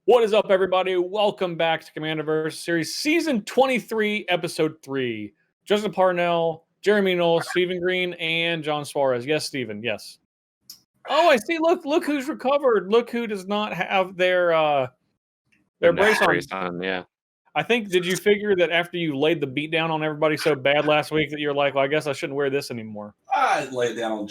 What is up, everybody? Welcome back to Commanderverse Series Season 23, Episode 3. Justin Parnell, Jeremy Knoll, Stephen Green, and John Suarez. Yes, Stephen, yes. Oh, I see. Look who's recovered. Look who does not have their brace on. Yeah. I think, did you figure that after you laid the beat down on everybody so bad last week that you're like, well, I guess I shouldn't wear this anymore? I laid down on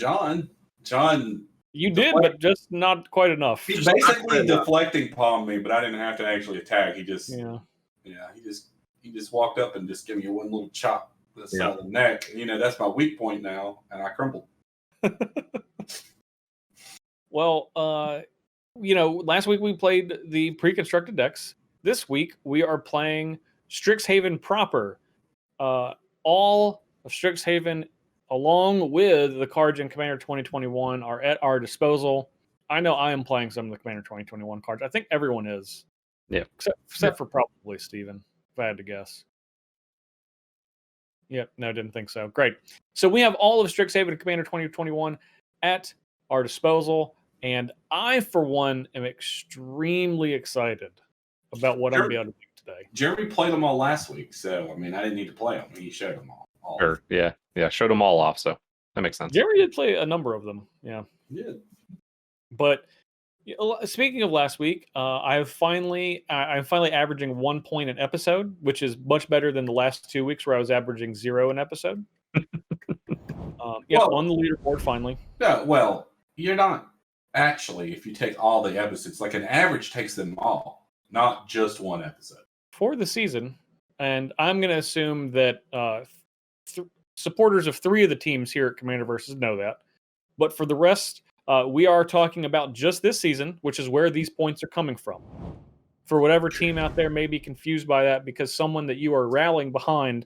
John. You did, but just not quite enough. He's basically deflecting palm me, but I didn't have to actually attack. He just he just walked up and just gave me one little chop to the side of the neck. And, that's my weak point now, and I crumbled. Well, last week we played the pre-constructed decks. This week we are playing Strixhaven proper. All of Strixhaven, along with the cards in Commander 2021, are at our disposal. I know I am playing some of the Commander 2021 cards. I think everyone is. Yeah. Except for probably Steven, if I had to guess. Yep, no, didn't think so. Great. So we have all of Strixhaven and Commander 2021 at our disposal, and I, for one, am extremely excited about what I'm going to be able to do today. Jeremy played them all last week, so, I didn't need to play them. He showed them all. Sure, yeah, showed them all off, so that makes sense. Jeremy did play a number of them, yeah. Yeah. But speaking of last week, I'm finally averaging 1 point an episode, which is much better than the last 2 weeks where I was averaging 0 an episode. On the leaderboard finally. Yeah, well, you're not actually, if you take all the episodes, like an average takes them all, not just one episode. For the season, and I'm going to assume that supporters of 3 of the teams here at Commander Versus know that. But for the rest, we are talking about just this season, which is where these points are coming from. For whatever team out there may be confused by that, because someone that you are rallying behind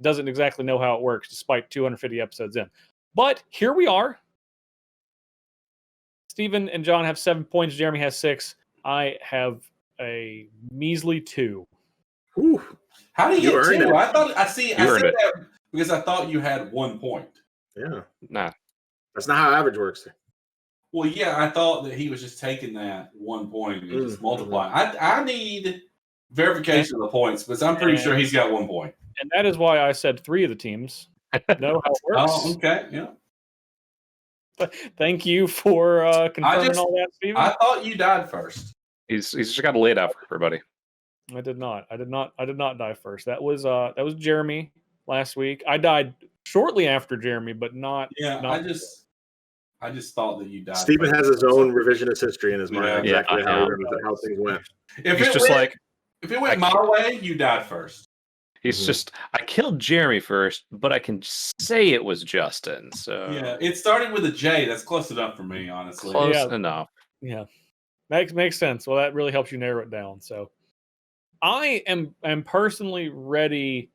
doesn't exactly know how it works, despite 250 episodes in. But here we are. Stephen and John have 7 points. Jeremy has 6. I have a measly 2. Ooh. How do you get 2? I said that because I thought you had 1 point. Yeah. Nah. That's not how average works. Well, yeah, I thought that he was just taking that 1 point and just multiplying. I need verification of the points, because I'm pretty sure he's got 1 point. And that is why I said 3 of the teams know how it works. Oh, okay, yeah. Thank you for confirming all that, Stephen. I thought you died first. He's just got to lay it out for everybody. I did not die first. That was Jeremy last week. I died shortly after Jeremy, but not. Yeah, I just thought that you died. Stephen has his own revisionist history in his mind, exactly how things went. If it went my way, you died first. He's just, I killed Jeremy first, but I can say it was Justin. So yeah, it started with a J. That's close enough for me, honestly. Close enough. Yeah, makes sense. Well, that really helps you narrow it down. So I am personally ready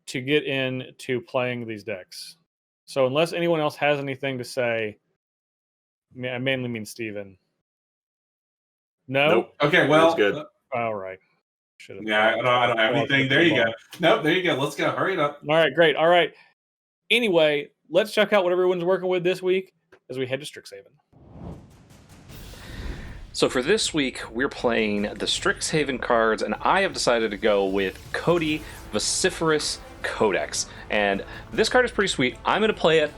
to get into playing these decks. So unless anyone else has anything to say, I mainly mean Steven. No? Nope. Okay, well. That's good. All right. Yeah, I don't have anything. There you go. Nope, there you go. Let's go. Hurry it up. All right, great. All right. Anyway, let's check out what everyone's working with this week as we head to Strixhaven. So for this week, we're playing the Strixhaven cards, and I have decided to go with Cody Vociferous Codex. And this card is pretty sweet. I'm going to play it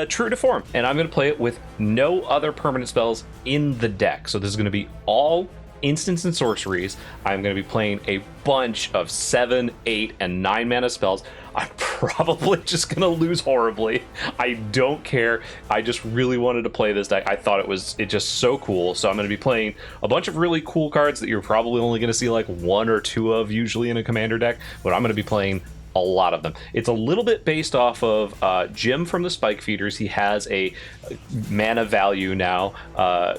true to form, and I'm going to play it with no other permanent spells in the deck. So this is going to be all instants and sorceries. I'm going to be playing a bunch of 7, 8, and 9 mana spells. I'm probably just going to lose horribly. I don't care. I just really wanted to play this deck. I thought it just so cool. So I'm going to be playing a bunch of really cool cards that you're probably only going to see like 1 or 2 of usually in a commander deck, but I'm going to be playing a lot of them. It's a little bit based off of Jim from the Spike Feeders. He has a mana value now,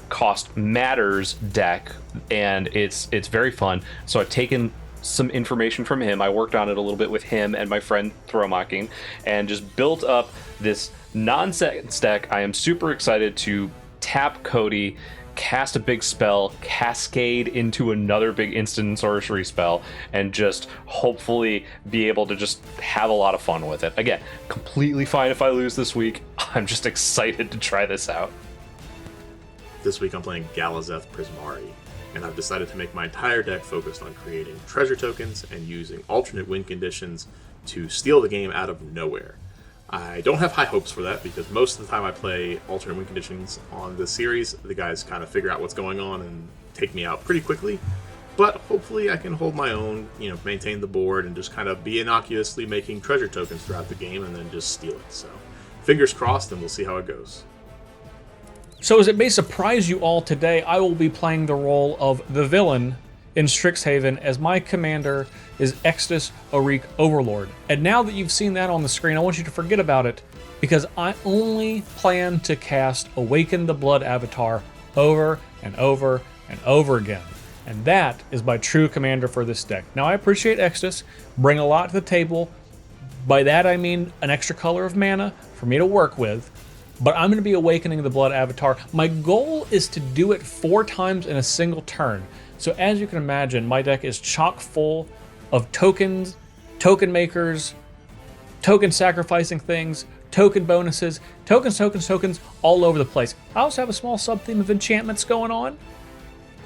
cost matters deck, and it's very fun. So I've taken some information from him. I worked on it a little bit with him and my friend Throwmocking, and just built up this nonsense deck. I am super excited to tap Cody, cast a big spell, cascade into another big instant sorcery spell, and just hopefully be able to just have a lot of fun with it. Again, completely fine if I lose this week. I'm just excited to try this out. This week I'm playing Galazeth Prismari. and I've decided to make my entire deck focused on creating treasure tokens and using alternate win conditions to steal the game out of nowhere. I don't have high hopes for that because most of the time I play alternate win conditions on this series, the guys kind of figure out what's going on and take me out pretty quickly. But hopefully I can hold my own, maintain the board and just kind of be innocuously making treasure tokens throughout the game and then just steal it. So fingers crossed, and we'll see how it goes. So as it may surprise you all today, I will be playing the role of the villain in Strixhaven as my commander is Exodus Orik Overlord. And now that you've seen that on the screen, I want you to forget about it because I only plan to cast Awaken the Blood Avatar over and over and over again. And that is my true commander for this deck. Now I appreciate Exodus, bring a lot to the table. By that I mean an extra color of mana for me to work with. But I'm going to be Awakening the Blood Avatar. My goal is to do it 4 times in a single turn. So as you can imagine, my deck is chock full of tokens, token makers, token sacrificing things, token bonuses, tokens, all over the place. I also have a small sub-theme of enchantments going on,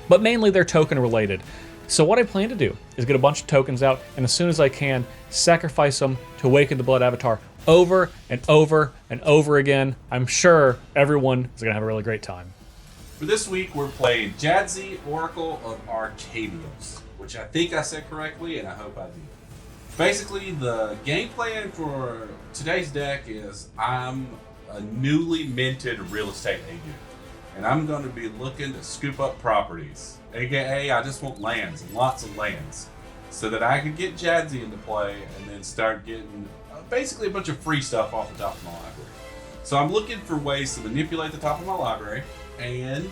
but mainly they're token related. So what I plan to do is get a bunch of tokens out, and as soon as I can, sacrifice them to Awaken the Blood Avatar over and over and over again. I'm sure everyone is going to have a really great time. For this week, we're playing Jadzi, Oracle of Arcadios, which I think I said correctly, and I hope I did. Basically, the game plan for today's deck is I'm a newly minted real estate agent, and I'm going to be looking to scoop up properties, aka I just want lands, lots of lands, so that I can get Jadzi into play and then start getting basically a bunch of free stuff off the top of my library. So I'm looking for ways to manipulate the top of my library and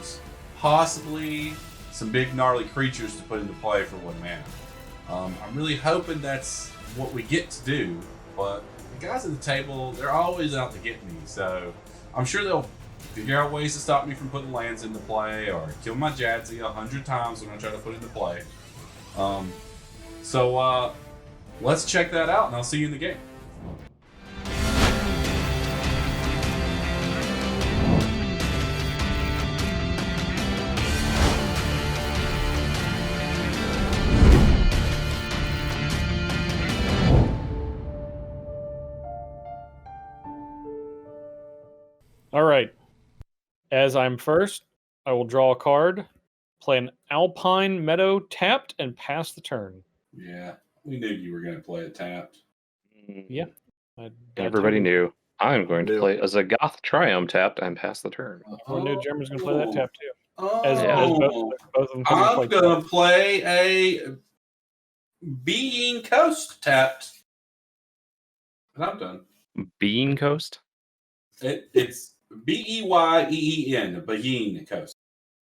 possibly some big gnarly creatures to put into play for 1 mana. I'm really hoping that's what we get to do, but the guys at the table, they're always out to get me, so I'm sure they'll figure out ways to stop me from putting lands into play or kill my Jadzi 100 times when I try to put it into play. So let's check that out, and I'll see you in the game. All right. As I'm first, I will draw a card, play an Alpine Meadow tapped, and pass the turn. Yeah, we knew you were going to play it tapped. Yeah. Everybody knew. I'm going to play as a Goth Triumph tapped and pass the turn. I knew Jeremy's going to play that tap too. Oh, Both of them I'm going to play a Being Coast tapped. And I'm done. Bean Coast? It's Beyen, Being Coast.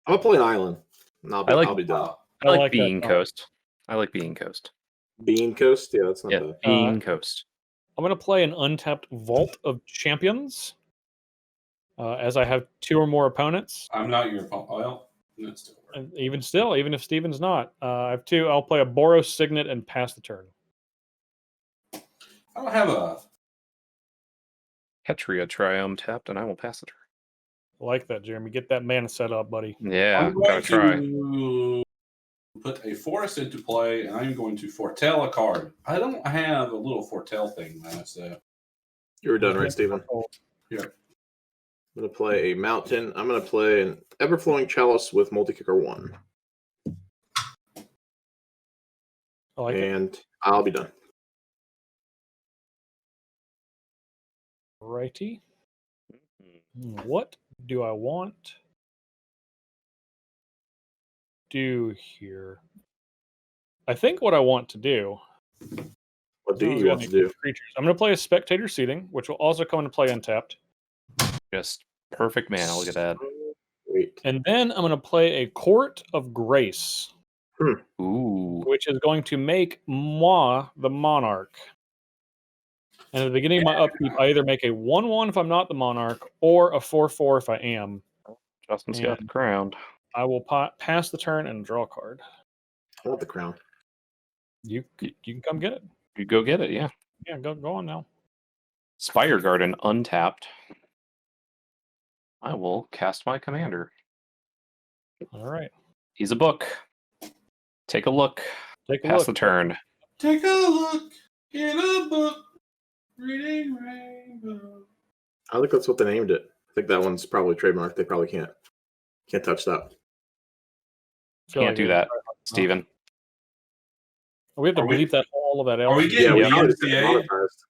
I'm going to play an island. And I'll be done. I like Bean Coast. I like Bean Coast. Bean Coast? Yeah, that's not bad. Bean Coast. I'm going to play an untapped Vault of Champions. As I have 2 or more opponents. I'm not your opponent. Well, that's still works. Even if Steven's not. I have 2. I'll play a Boros Signet and pass the turn. I don't have a Ketria Triumph tapped, and I will pass the turn. I like that, Jeremy. Get that mana set up, buddy. Yeah, I'm going gotta try. to put a forest into play, and I'm going to foretell a card. I don't have a little foretell thing, man. So You were done, right, Steven? Yeah. I'm going to play a mountain. I'm going to play an Everflowing Chalice with multi-kicker 1. I like it. And I'll be done. Righty. What do I want to do here? I think what I want to do. What do you want to do? Creatures. I'm going to play a Spectator Seating, which will also come into play untapped. Just perfect mana. Look at that. Wait. And then I'm going to play a Court of Grace. Ooh. Which is going to make moi the Monarch. And at the beginning of my upkeep, I either make a 1/1 if I'm not the Monarch, or a 4/4 if I am. Justin's got the crown. I will pass the turn and draw a card. I want the crown. You can come get it. You go get it, yeah. Yeah, go on now. Spire Garden untapped. I will cast my commander. All right. He's a book. Take a look. Take a Pass look. the turn. Take a look in a book, reading rainbow. I think that's what they named it. I think that one's probably trademarked. They probably can't touch that. Feel Can't like do it- that, Steven. We have to Are we- bleep that all of that out. Are we Yeah, getting we the probably just get MCA? monetized.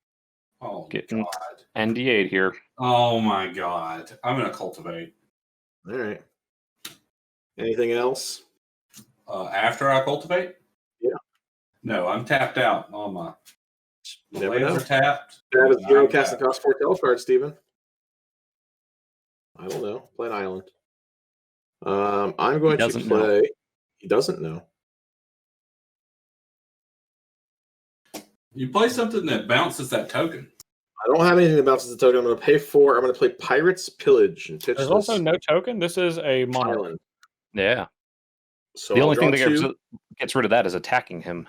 Oh, Getting- God. NDA'd here. Oh, my God. I'm going to cultivate. All right. Anything else? After I cultivate? Yeah. No, I'm tapped out on my... You The never lands know. are tapped. That is and 0 I'm cast and tapped. cost 4 tail cards, Steven. I don't know. Play an island. I'm going to doesn't know. play. He doesn't know. You play something that bounces that token. I don't have anything that bounces the token. I'm going to pay 4. I'm going to play Pirates Pillage and pitch There's this also no token. This is a monarch. island. Yeah. So The I'll only thing draw that 2 gets rid of that is attacking him,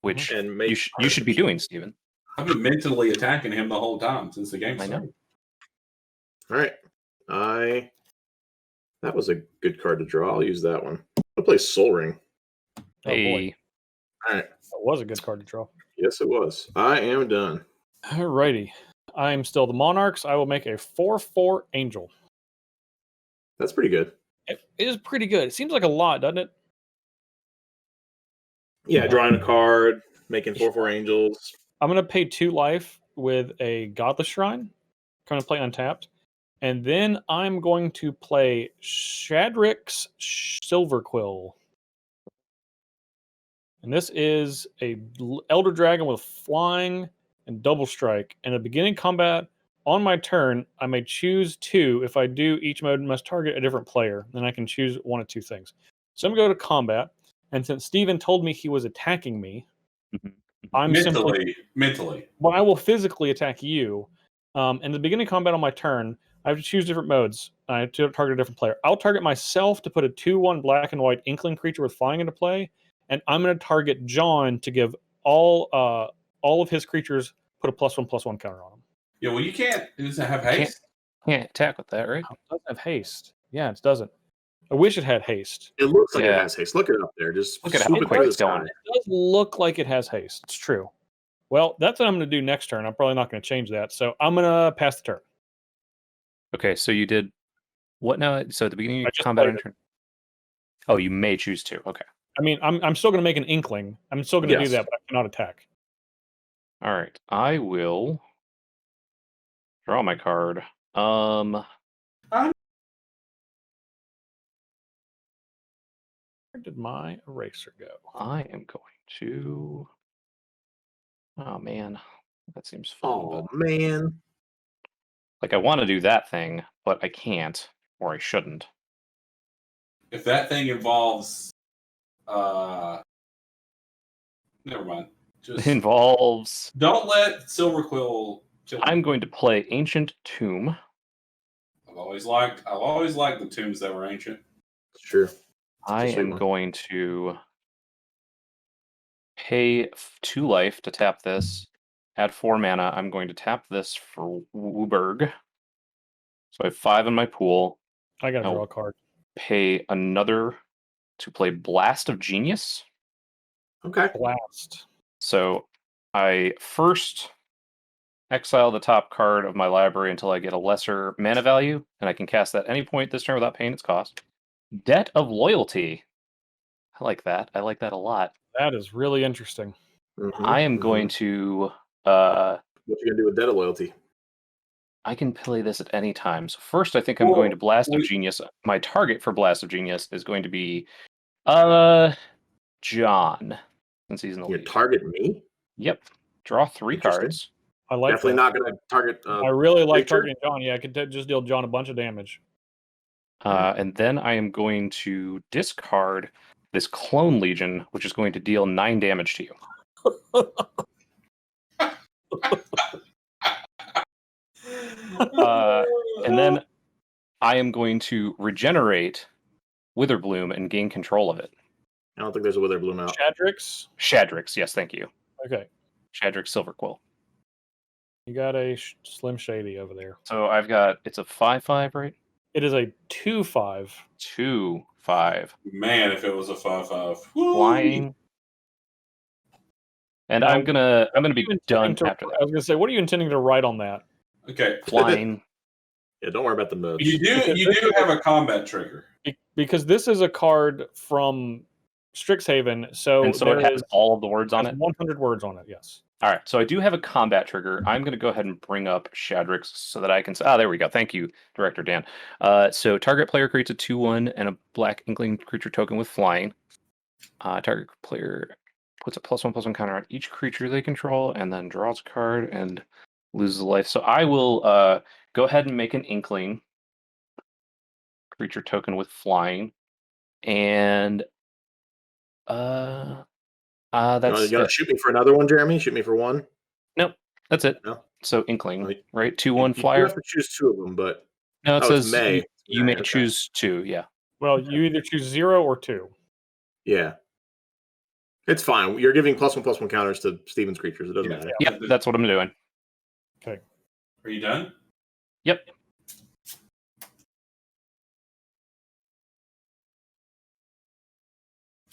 which and make you should be doing, Steven. I've been mentally attacking him the whole time since the game I know. started. All right. That was a good card to draw. I'll use that one. I'll play Soul Ring. Oh, boy. Hey, All right. That was a good card to draw. Yes, it was. I am done. Alrighty. I'm still the Monarchs. I will make a 4/4 Angel. That's pretty good. It is pretty good. It seems like a lot, doesn't it? Yeah, drawing a card, making 4/4 angels. I'm going to pay 2 life with a Godless Shrine. Going to play untapped. And then I'm going to play Shadrick's Silverquill. And this is a Elder Dragon with flying and double strike. And at beginning combat, on my turn, I may choose 2. If I do, each mode must target a different player. Then I can choose one of 2 things. So I'm going to go to combat. And since Steven told me he was attacking me, I'm simply... Mentally. Well, I will physically attack you. In the beginning of combat on my turn, I have to choose different modes. I have to target a different player. I'll target myself to put a 2/1 black and white Inkling creature with flying into play, and I'm going to target John to give all of his creatures put a +1/+1 counter on them. Yeah, well, you can't. Does it have haste? can't attack with that, right? It doesn't have haste. Yeah, it doesn't. I wish it had haste. It looks like it Yeah. has haste. Look at it up there. Just Look at how swoop it quick through it's the going. sky. It does look like it has haste. It's true. Well, that's what I'm going to do next turn. I'm probably not going to change that. So I'm going to pass the turn. Okay, so you did what now? So at the beginning I of just combat played it. turn. Oh, you may choose to. Okay. I mean, I'm still going to make an Inkling. I'm still going to do Yes. that, but I cannot attack. All right. I will draw my card. Where did my eraser go? I am going to. Oh man, that seems fun. Oh But man. like, I want to do that thing, but I can't, or I shouldn't. If that thing involves, never mind. Just Involves. don't let Silverquill kill you. I'm going to play Ancient Tomb. I've always liked the tombs that were ancient. Sure. I Just read am one. going to pay 2 life to tap this. Add 4 mana. I'm going to tap this for Wooburg. So I have 5 in my pool. I got to Oh. draw a card. Pay another to play Blast of Genius. Okay. Blast. So I first exile the top card of my library until I get a lesser mana value, and I can cast that any point this turn without paying its cost. Debt of Loyalty. I like that. I like that a lot. That is really interesting. Mhm, I am mhm. going to... What you gonna do with Debt of Loyalty? I can play this at any time. So first, I think I'm going to Blast of Genius. My target for Blast of Genius is going to be John, since he's in the You lead. target me? Yep. Draw 3 Interesting. cards. I like Definitely that. not gonna target. I really like creature? targeting John. Yeah, I could just deal John a bunch of damage. And then I am going to discard this Clone Legion, which is going to deal 9 damage to you. And then I am going to regenerate Witherbloom and gain control of it. I don't think there's a Witherbloom out. Shadrix. Shadrix, yes, thank you. Okay, Shadrix Silverquill. you got a Slim Shady over there. So I've got, it's a 5/5, right? It is a 2/5. 2/5. Man, if it was a 5/5. Woo! Flying. And Now, I'm gonna be done to, after I that. was gonna say, what are you intending to write on that? Okay. Flying. Yeah, don't worry about the modes. You do have a combat trigger. Because this is a card from Strixhaven, so And so there it has is all of the words on it. 100 words on it. Yes. All right, so I do have a combat trigger. I'm going to go ahead and bring up Shadrix so that I can. There we go. Thank you, Director Dan. So target player creates a 2/1 and a black inkling creature token with flying. Target player puts a +1/+1 counter on each creature they control, and then draws a card and loses a life. So I will go ahead and make an inkling creature token with flying, and that's You gonna shoot me for another one, Jeremy? Shoot me for one? Nope, that's it. No. So inkling, Right. right? You 2/1 do flyer. have to choose two of them, but No, it it's says May. you may okay. choose 2. Yeah. Well, you either choose 0 or 2. Yeah. It's fine. You're giving +1/+1 counters to Steven's creatures. It doesn't Yeah. matter. Yep, that's what I'm doing. Okay. Are you done? Yep.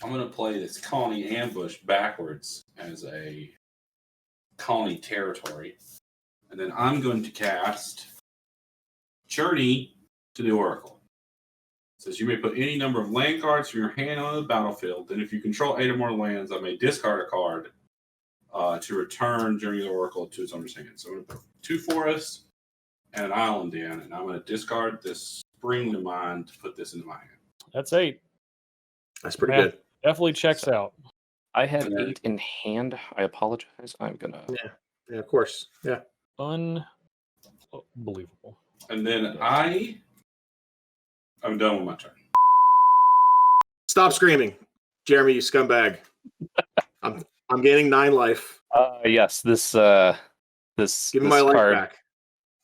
I'm going to play this Colony Ambush backwards as a Colony territory. And then I'm going to cast Journey to the Oracle. It says you may put any number of land cards from your hand on the battlefield. Then if you control 8 or more lands, I may discard a card to return Journey to the Oracle to its owner's hand. So I'm going to put 2 forests and an island in, and I'm going to discard this Spring to Mine to put this into my hand. That's 8. That's pretty Yeah. good. Definitely checks out. I have And then- 8 in hand. I apologize. I'm gonna. Yeah, of course. Yeah. Unbelievable. And then I'm done with my turn. Stop screaming, Jeremy, you scumbag. I'm gaining 9 life. Yes, this Give me my life card. back.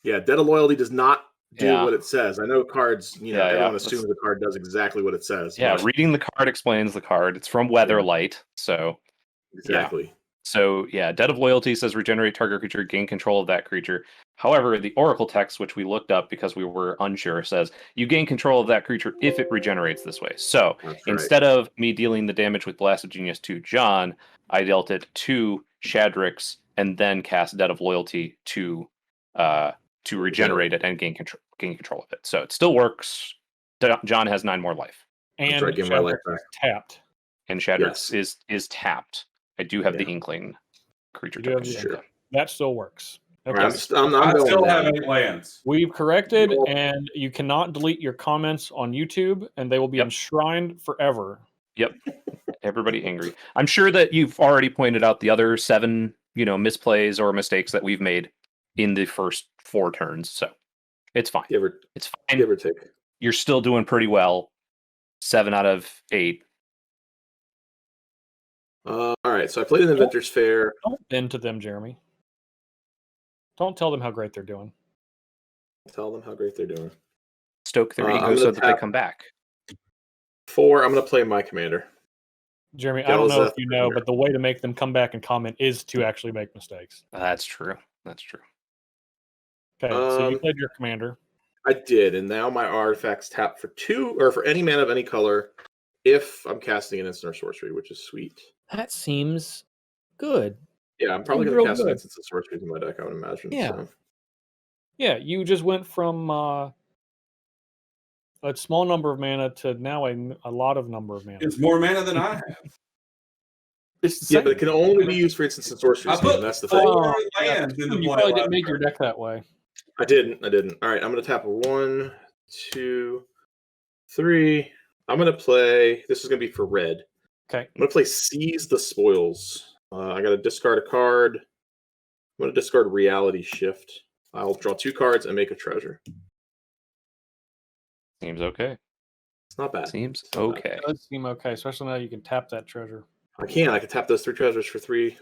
Yeah, Debt of Loyalty does not do Yeah. what it says. I know cards, Yeah, everyone assumes the card does exactly what it says. Yeah, but- reading the card explains the card. It's from Weatherlight, so exactly. So yeah, Debt of Loyalty says regenerate target creature, gain control of that creature. However, the Oracle text, which we looked up because we were unsure, says you gain control of that creature if it regenerates this way. So That's right. instead of me dealing the damage with Blast of Genius to John, I dealt it to Shadrix and then cast Debt of Loyalty to regenerate it and gain control of it. So it still works. John has 9 more life, And right, give my life Shadrix back. is tapped. and Shadrix is tapped. I do have the Yeah. Inkling creature You do have token. the Sure. That still works. Okay. I'm I going still now. have 8 lands. We've corrected, Cool. and you cannot delete your comments on YouTube, and they will be Yep. enshrined forever. Yep. Everybody angry. I'm sure that you've already pointed out the other 7, misplays or mistakes that we've made in the first 4 turns. So it's fine. It's fine. Give or take. You're still doing pretty well. 7 out of 8. All right, so I played in the Inventors Fair. Don't bend to them, Jeremy. Don't tell them how great they're doing. Tell them how great they're doing. Stoke their I'm ego gonna so that they tap- come back. 4, I'm going to play my commander. Jeremy, I don't know if Galazeth you know, Premier. but the way to make them come back and comment is to actually make mistakes. That's true. That's true. Okay, so you Um, played your commander. I did, and now my artifacts tap for 2 or for any mana of any color if I'm casting an instant or sorcery, which is sweet. That seems good. Yeah, I'm probably Seems going to real cast an good. instant and sorcery in my deck, I would imagine. Yeah. So. Yeah, you just went from a small number of mana to now a lot of number of mana. It's more mana than I have. It's the Yeah, same. but it can only be used for instants and sorceries. I put That's the thing. 4 yeah. lands in the You play probably last didn't make your turn. deck that way. I didn't. All right, I'm going to tap 1, 2, 3. I'm going to play. This is going to be for red. Okay. I'm going to play Seize the Spoils. I got to discard a card. I'm going to discard Reality Shift. I'll draw 2 cards and make a treasure. Seems okay. It's not bad. Seems It's not bad. okay. It does seem okay, especially now you can tap that treasure. I can tap those 3 treasures for 3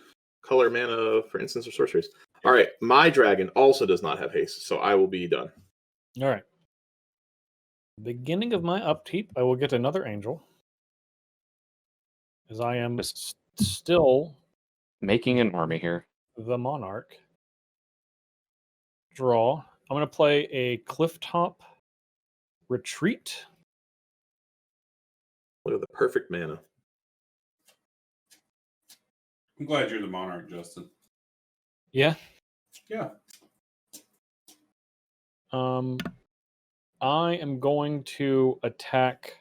color mana for instants or sorceries. All right, my dragon also does not have haste, so I will be done. All right. Beginning of my upkeep, I will get another angel. As I am still Making an army here. the monarch. Draw. I'm going to play a Clifftop retreat. Look at the perfect mana. I'm glad you're the monarch, Justin. Yeah. Yeah. I am going to attack.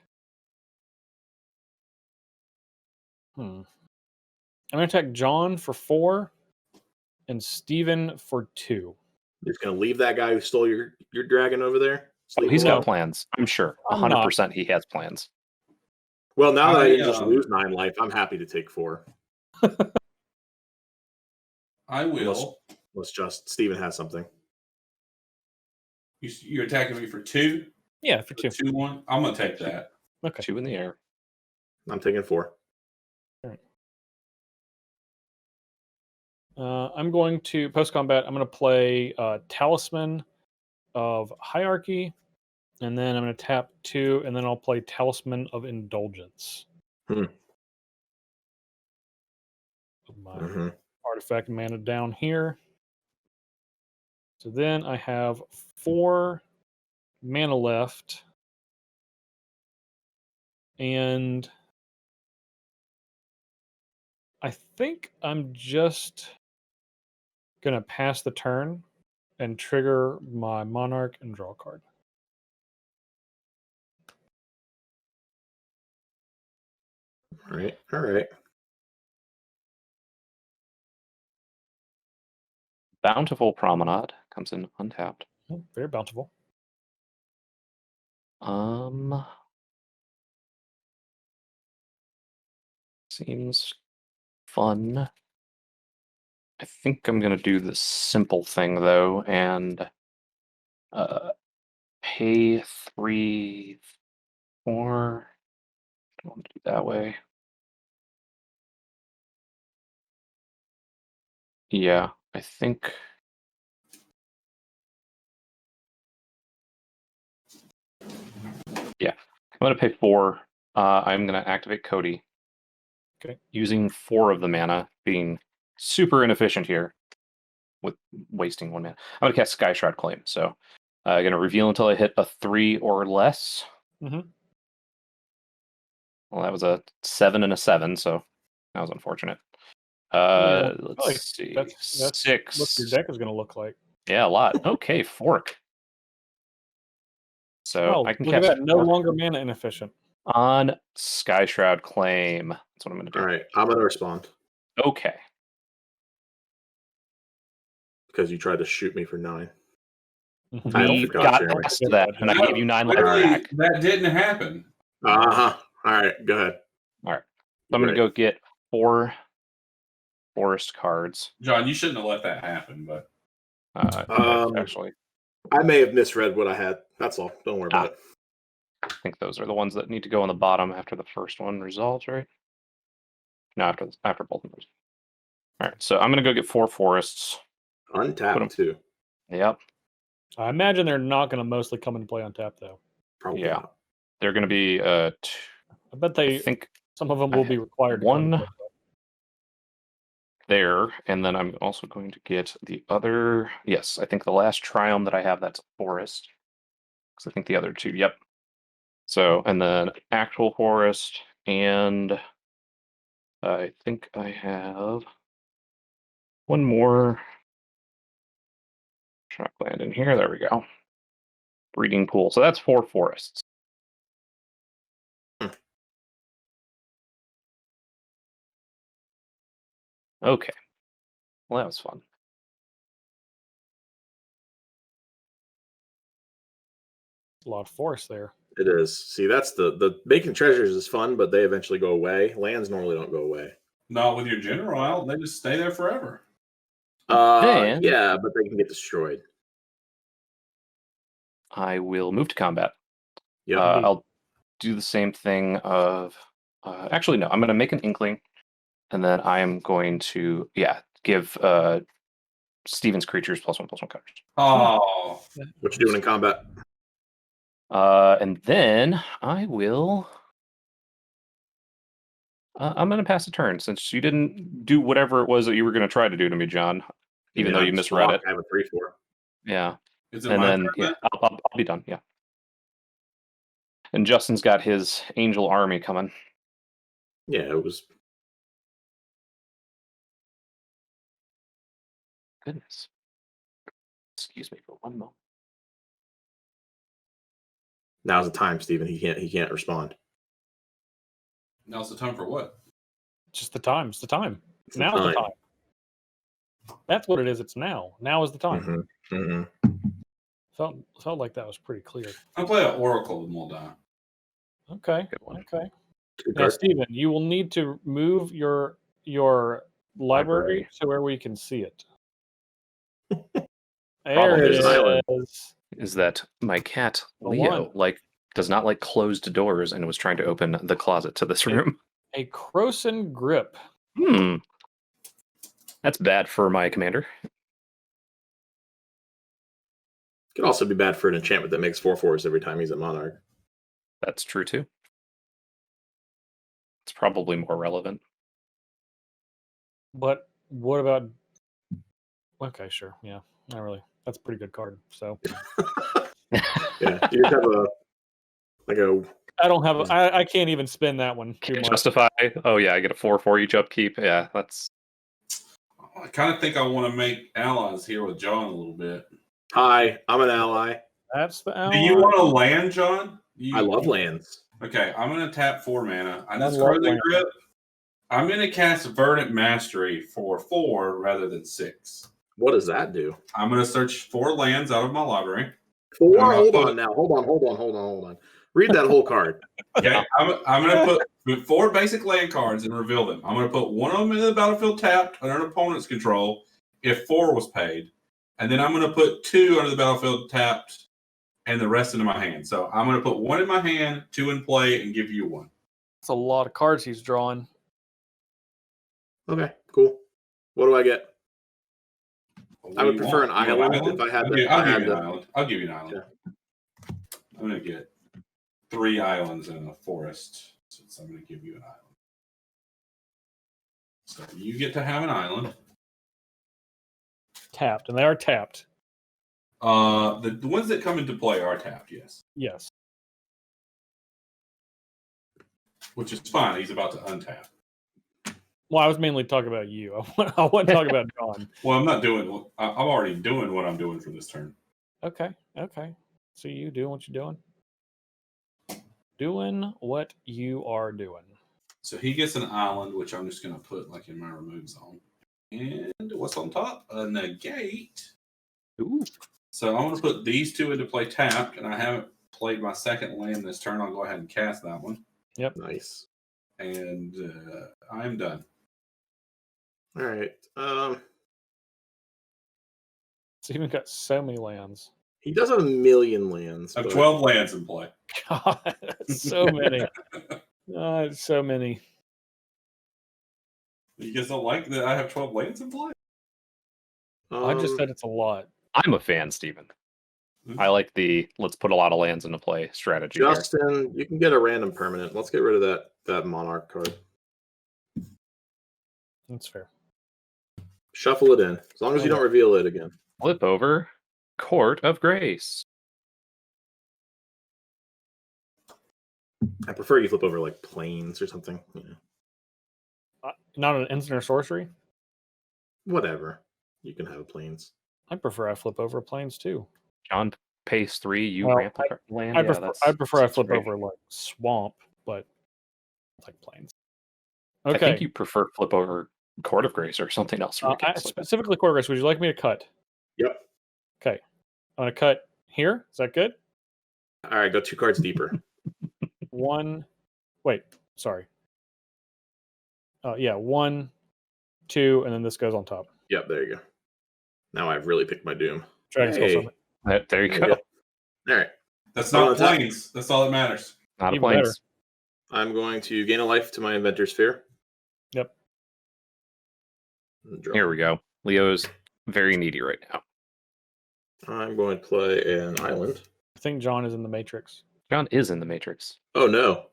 I'm going to attack John for 4 and Steven for 2. You're just gonna leave that guy who stole your dragon over there? Oh, he's Sleeping got well? plans. I'm sure. I'm not. 100% he has plans. Well, now that I didn't just I, lose 9 life, I'm happy to take 4. I will. Let's just Steven has something. You're attacking me for 2? Yeah, for 2. 2-1? I'm going to take that. Okay. 2 in the air. I'm taking 4. All right. I'm going to post-combat. I'm going to play Talisman of Hierarchy, and then I'm going to tap 2, and then I'll play Talisman of Indulgence. Hmm. Put my artifact mana down here. So then I have 4 mana left, and I think I'm just going to pass the turn and trigger my Monarch and draw a card. All right. All right. Bountiful Promenade comes in untapped. Oh, very bountiful. Seems fun. I think I'm gonna do the simple thing though, and pay 3, 4. Don't want to do it that way. Yeah, I think. Yeah, I'm gonna pay 4. I'm gonna activate Cody. Okay. Using 4 of the mana, being super inefficient here with wasting 1 mana. I'm gonna cast Sky Shroud Claim. So I'm gonna reveal until I hit a 3 or less. Mm-hmm. Well, that was a 7 and a 7, so that was unfortunate. Let's see. That's 6. what your deck is going to look like. Yeah, a lot. Okay, Fork. So I can look at cast that. No Fork longer mana inefficient. on Sky Shroud Claim. That's what I'm going to do. All right. I'm going to respond Okay. because you tried to shoot me for 9. Mhm. I We forgot, got Jeremy. past that, and I gave you 9 life Clearly, back. that didn't happen. All right. Go ahead. All right. So I'm going to go get 4 forest cards. John, you shouldn't have let that happen, but Actually, I may have misread what I had. That's all. Don't worry about it. I think those are the ones that need to go on the bottom after the first one resolves, right? No, after both of those. All right, so I'm going to go get 4 forests. Untap too. Yep. I imagine they're not going to mostly come into play on tap, though. Probably Yeah. not. They're going to be. I bet I think some of them will be required. To one come into play. there, and then I'm also going to get the other. Yes, I think the last triome that I have, that's a forest. Because I think the other 2. Yep. So, and then actual forest, and I think I have one more Shockland in here. There we go. Breeding pool. So that's 4 forests. Okay. Well, that was fun. A lot of force there. It is. See, that's the making treasures is fun, but they eventually go away. Lands normally don't go away. not with your general. They just stay there forever. Yeah, but they can get destroyed. I will move to combat. Yep. I'll do the same thing of. Actually, no. I'm going to make an inkling, and then I am going to give Steven's creatures +1/+1 counters. Oh, What you doing in combat? And then I will. I'm going to pass the turn since you didn't do whatever it was that you were going to try to do to me, John. Even though you misread it. I have a 3/4. Yeah. is it And my then turn? I'll be done. Yeah. And Justin's got his angel army coming. Yeah, it was. Goodness. Excuse me for one moment. Now's the time, Stephen. He can't respond. Now's the time for what? Just the time. It's the time. It's the Now's the time. time. That's what it is. It's now. Now is the time. Felt like that was pretty clear. I'll play an Oracle with Muldan. Okay. Good one. Okay. Good Now, card. Stephen, you will need to move your library to where we can see it. There it There's an island. is. Is that my cat A Leo one. does not like closed doors and was trying to open the closet to this room? A Croson grip. That's bad for my commander. Could also be bad for an enchantment that makes 4/4s every time he's a monarch. That's true too. It's probably more relevant. But what about? Okay, sure. Yeah, not really. That's a pretty good card. So Yeah, you just have a I don't have. I can't even spin that one too Can't much. justify. Oh yeah, I get a 4/4 each upkeep. Yeah, that's I kind of think I want to make allies here with John a little bit. hi. I'm an ally. That's the. Do you want to land, John? I love lands. Okay, I'm going to tap 4 mana. I I just love Croson land. Grip. I'm going to cast Verdant Mastery for 4 rather than 6. What does that do? I'm going to search 4 lands out of my library. 4. I'm Hold gonna on now. Hold on. Read that whole card. Okay, I'm going to put 4 basic land cards and reveal them. I'm going to put one of them in the battlefield tapped under an opponent's control if 4 was paid. And then I'm going to put 2 under the battlefield tapped and the rest into my hand. So I'm going to put 1 in my hand, 2 in play, and give you 1. That's a lot of cards he's drawing. Okay, cool. What do I get? What I do would you prefer want? an You want island if I had I'll the- give, I I'll give had you the- an island. I'll give you an island. Yeah. I'm going to get 3 islands and a forest. So I'm going to give you an island. So you get to have an island. Tapped, and they are tapped. The ones that come into play are tapped, yes. Yes. Which is fine. He's about to untap. Well, I was mainly talking about you. I want to talk about John. Well, I'm not doing. I'm already doing what I'm doing for this turn. Okay. So you doing what you're doing? Doing what you are doing. So he gets an island, which I'm just going to put like in my remove zone. And what's on top? A negate. ooh. So I'm going to put these 2 into play tapped, and I haven't played my second land this turn. I'll go ahead and cast that one, Nice. and I'm done. All right. Stephen got so many lands. He does have a million lands. I have but 12 lands in play. God, so many. So many. You guys don't like that I have 12 lands in play? I just said it's a lot. I'm a fan, Steven. I like the let's put a lot of lands into play strategy. here. Justin, you can get a random permanent. Let's get rid of that monarch card. That's fair. Shuffle it in. As long as you don't reveal it again. Flip over Court of Grace. I prefer you flip over like planes or something. Yeah. Not an instant or sorcery. Whatever. You can have planes. I prefer I flip over planes too. John pays 3. You Well, ramp the land. I Yeah, prefer I that's flip great. over like swamp, but like planes. I Okay. think you prefer flip over Court of Grace or something else. ridiculous like that. Specifically, Quartergrace, would you like me to cut? Yep. Okay. I'm gonna cut here. Is that good? All right, go 2 cards deeper. 1. Wait, sorry. Yeah, 1, 2, and then this goes on top. Yep, there you go. Now I've really picked my doom. Dragon Skull Hey. Summit. There you There go. you All right. That's Oh, not that's- planes. That's all that matters. Not a Even planes. I'm going to gain a life to my Inventor Sphere. Yep. And draw. Here we go. Leo's very needy right now. I'm going to play an island. I think John is in the Matrix. John is in the Matrix. Oh no.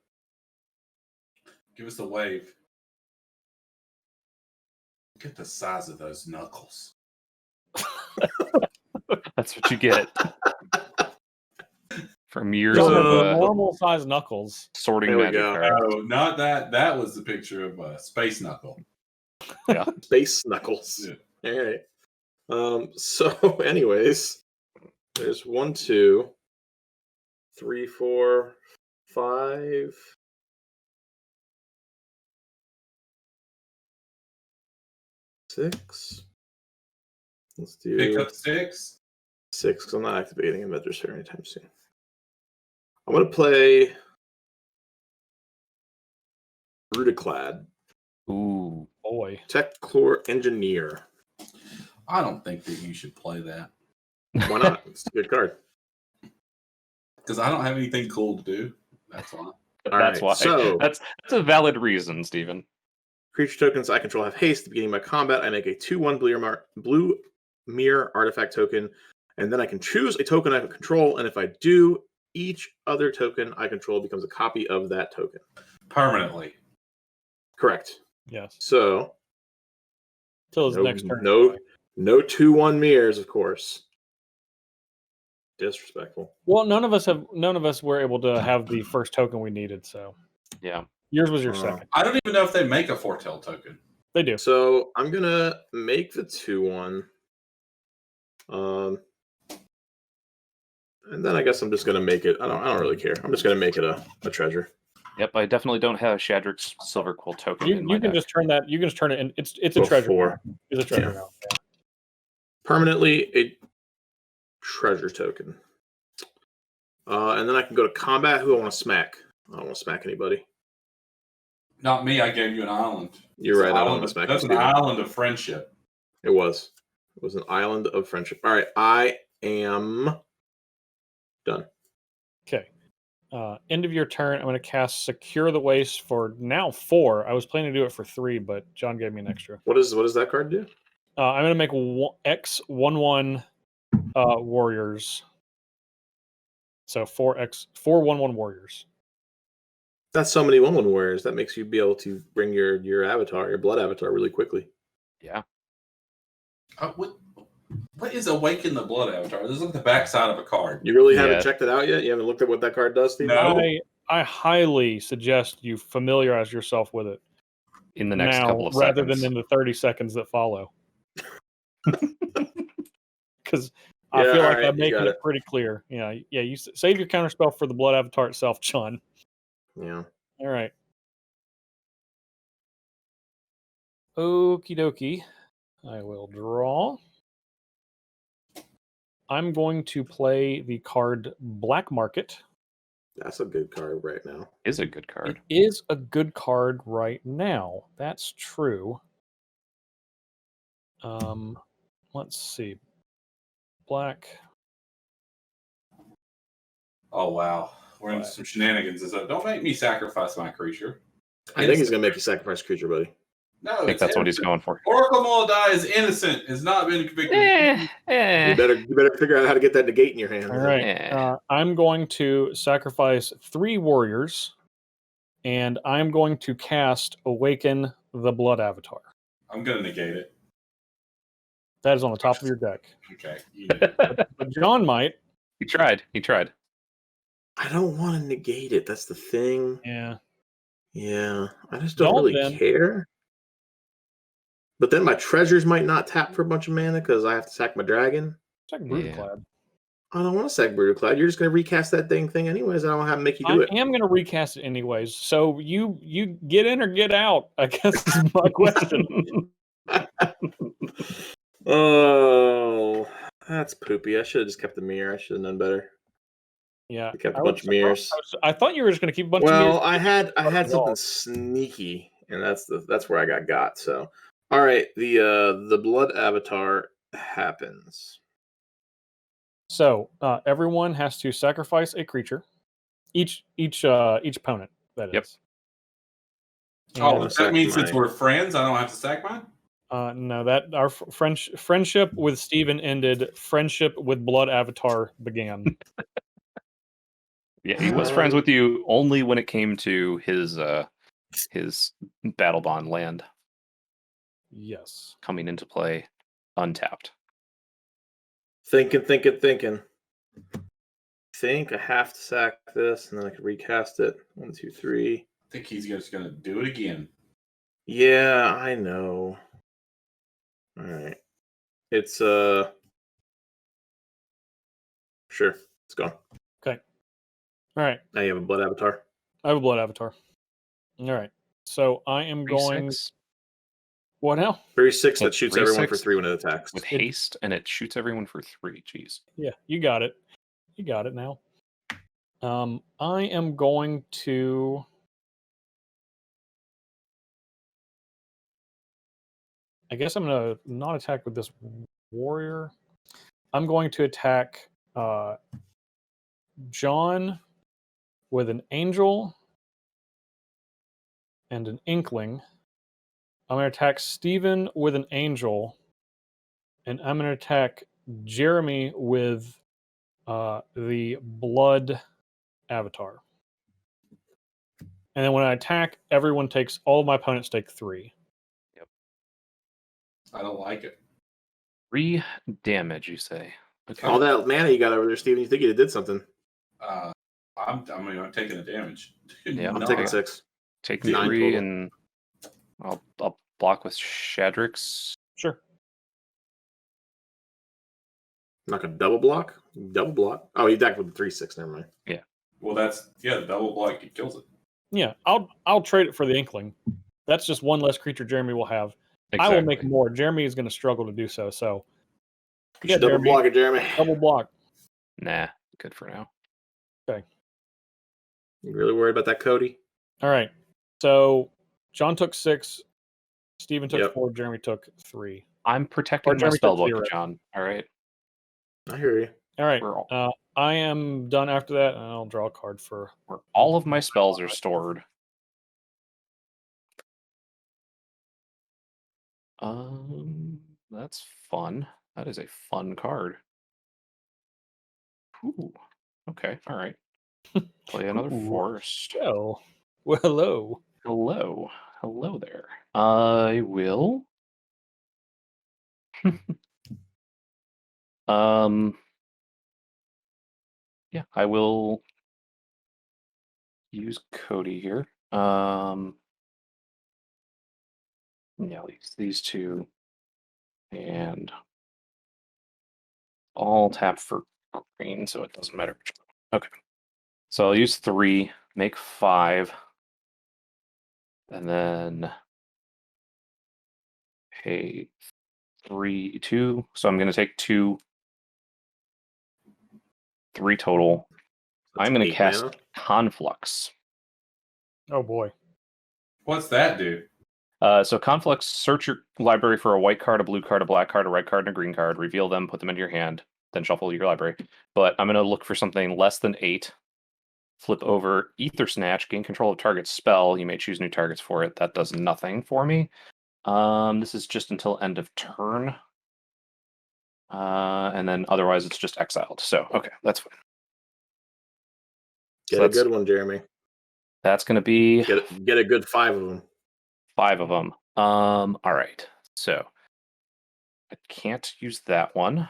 Give us the wave. Look at the size of those knuckles. That's what you get from years John has of normal size knuckles. sorting There we magic go. cards. Oh, not that. That was the picture of Space Knuckle. Yeah. Space Knuckles. Yeah. All right. So, anyways, there's 1, 2, 3, 4, 5. 6. Let's do Pick up 6. 6 because I'm not activating a Medrasher anytime soon. I'm going to play Brutaclad, Ooh. Boy. Techlore Engineer. I don't think that you should play that Why not? It's a good card. because I don't have anything cool to do. That's why. That's right, why. so- That's a valid reason, Stephen. Creature tokens I control have haste. At the beginning of my combat, I make a 2/1 blue mirror artifact token, and then I can choose a token I control, and if I do, each other token I control becomes a copy of that token. Permanently. Correct. Yes. So, Till his no, next turn. no 2/1 mirrors, of course. Disrespectful. Well, none of us were able to have the first token we needed, so Yeah. yours was your Oh. second. I don't even know if they make a foretell token. They do. So I'm gonna make the 2/1. And then I guess I'm just gonna make it. I don't really care. I'm just gonna make it a treasure. Yep, I definitely don't have Shadrick's Silver Quill token in my You can deck. just turn that. You can just turn it in. It's a treasure. Before. It's a treasure Yeah. now. Permanently a treasure token. And then I can go to combat. Who I want to smack? I don't want to smack anybody. Not me. I gave you an island. You're It's right. an I don't island want to smack That's you, an Steven. island of friendship. It was. It was an island of friendship. All right. I am done. Okay. End of your turn. I'm going to cast Secure the Waste for now 4. I was planning to do it for 3, but John gave me an extra. What does that card do? I'm going to make X11 warriors. So 4/1/1 warriors. That's so many 1/1 warriors. That makes you be able to bring your avatar, your blood avatar, really quickly. Yeah. What is Awaken the Blood Avatar? This is like the backside of a card. You really Yeah. haven't checked it out yet? You haven't looked at what that card does, Steve? No. I highly suggest you familiarize yourself with it In the next now, couple of rather seconds. than in the 30 seconds that follow. Because I Yeah, feel all like right, I'm you making got it it. pretty clear. Yeah. You save your counterspell for the blood avatar itself, John. Yeah. All right. Okie dokie. I will draw. I'm going to play the card Black Market. That's a good card right now. Is a good It card. is a good card right now. That's true. Let's see. Black. Oh wow, we're in What? some shenanigans. Don't make me sacrifice my creature. I think he's gonna make you sacrifice a creature, buddy. No, I think it's that's what he's innocent. going for. Oracle Molodai is innocent. Has not been convicted. You better figure out how to get that negate in your hand. All right. Yeah. I'm going to sacrifice 3 warriors, and I'm going to cast Awaken the Blood Avatar. I'm gonna negate it. That is on the top of your deck. Okay. You do. But John might. He tried. I don't want to negate it. That's the thing. Yeah. Yeah. I just don't Don't really then. care. But then my treasures might not tap for a bunch of mana because I have to sack my dragon. It's like Yeah. Brutaclad. I don't want to sack Brutaclad. You're just gonna recast that thing anyways. I don't have to make you do I it. am going to recast it anyways. So you get in or get out, I guess is my question. Oh, that's poopy. I should have just kept the mirror. I should have done better. Yeah. I kept a I bunch was- of mirrors. I thought you were just going to keep a bunch of Well, mirrors. I had at all. something sneaky, and that's where I got. So, all right, the blood avatar happens. So everyone has to sacrifice a creature. Each opponent, that is. Yep. Oh, And, that means since my- we're friends, I don't have to sack mine. no, that our friendship with Steven ended. Friendship with Blood Avatar began. Yeah, he was friends with you only when it came to his battle bond land Yes. coming into play untapped. Thinking. think I have to sack this, and then I can recast it. 1, 2, 3. I think he's just going to do it again. Yeah, I know. All right. It's sure, it's gone. Okay. All right. Now you have a blood avatar. I have a blood avatar. All right. So I am going. 3/6 What now? 3/6 So that shoots everyone for 3/6 3 when it attacks. with haste, and it shoots everyone for 3. Jeez. Yeah, you got it. You got it now. I am going to. I guess I'm going to not attack with this warrior. I'm going to attack John with an angel and an inkling. I'm going to attack Stephen with an angel. And I'm going to attack Jeremy with the blood avatar. And then when I attack, everyone takes, all of my opponents take 3. I don't like it. 3 damage, you say? Okay. All that mana you got over there, Steven, you think you did something. I'm taking the damage. Yeah, I'm No, taking I- 6. Taking 9 3, total. and I'll block with Shadrix. Sure. I'm not going to double block. Double block. Oh, you attacked with the 3/6. Never mind. Well, the double block, it kills it. Yeah, I'll trade it for the inkling. That's just one less creature Jeremy will have. Exactly. I will make more. Jeremy is going to struggle to do so. So You should double Jeremy, block it, Jeremy. double block. Nah, good for now. You really worried about that, Cody? All right. So John took 6. Stephen took Yep. 4. Jeremy took 3. I'm protecting my Jeremy took spellbook, 0. John. All right. I hear you. All right. We're all, I am done after that, and I'll draw a card for. where all of my spells are stored. That's fun. That is a fun card. Ooh. Okay. All right. Play another Ooh. forest. Oh, well, hello. Hello. Hello there. I will. Yeah, I will use Cody here. Yeah, these two, and all tap for green, so it doesn't matter which one. Okay, so I'll use 3, make 5, and then pay 3, 2. So I'm going to take 2, 3 total. That's I'm going to 8 cast mana. Conflux. Oh boy. What's that do? So Conflux, search your library for a white card, a blue card, a black card, a red card, and a green card. Reveal them, put them into your hand, then shuffle your library. But I'm going to look for something less than 8. Flip over Ether Snatch, gain control of target spell. You may choose new targets for it. That does nothing for me. This is just until end of turn. And then otherwise it's just exiled. So, okay, that's fine. Get So a good one, Jeremy. That's going to be Get a good 5 of them. 5 of them. All right. So I can't use that one.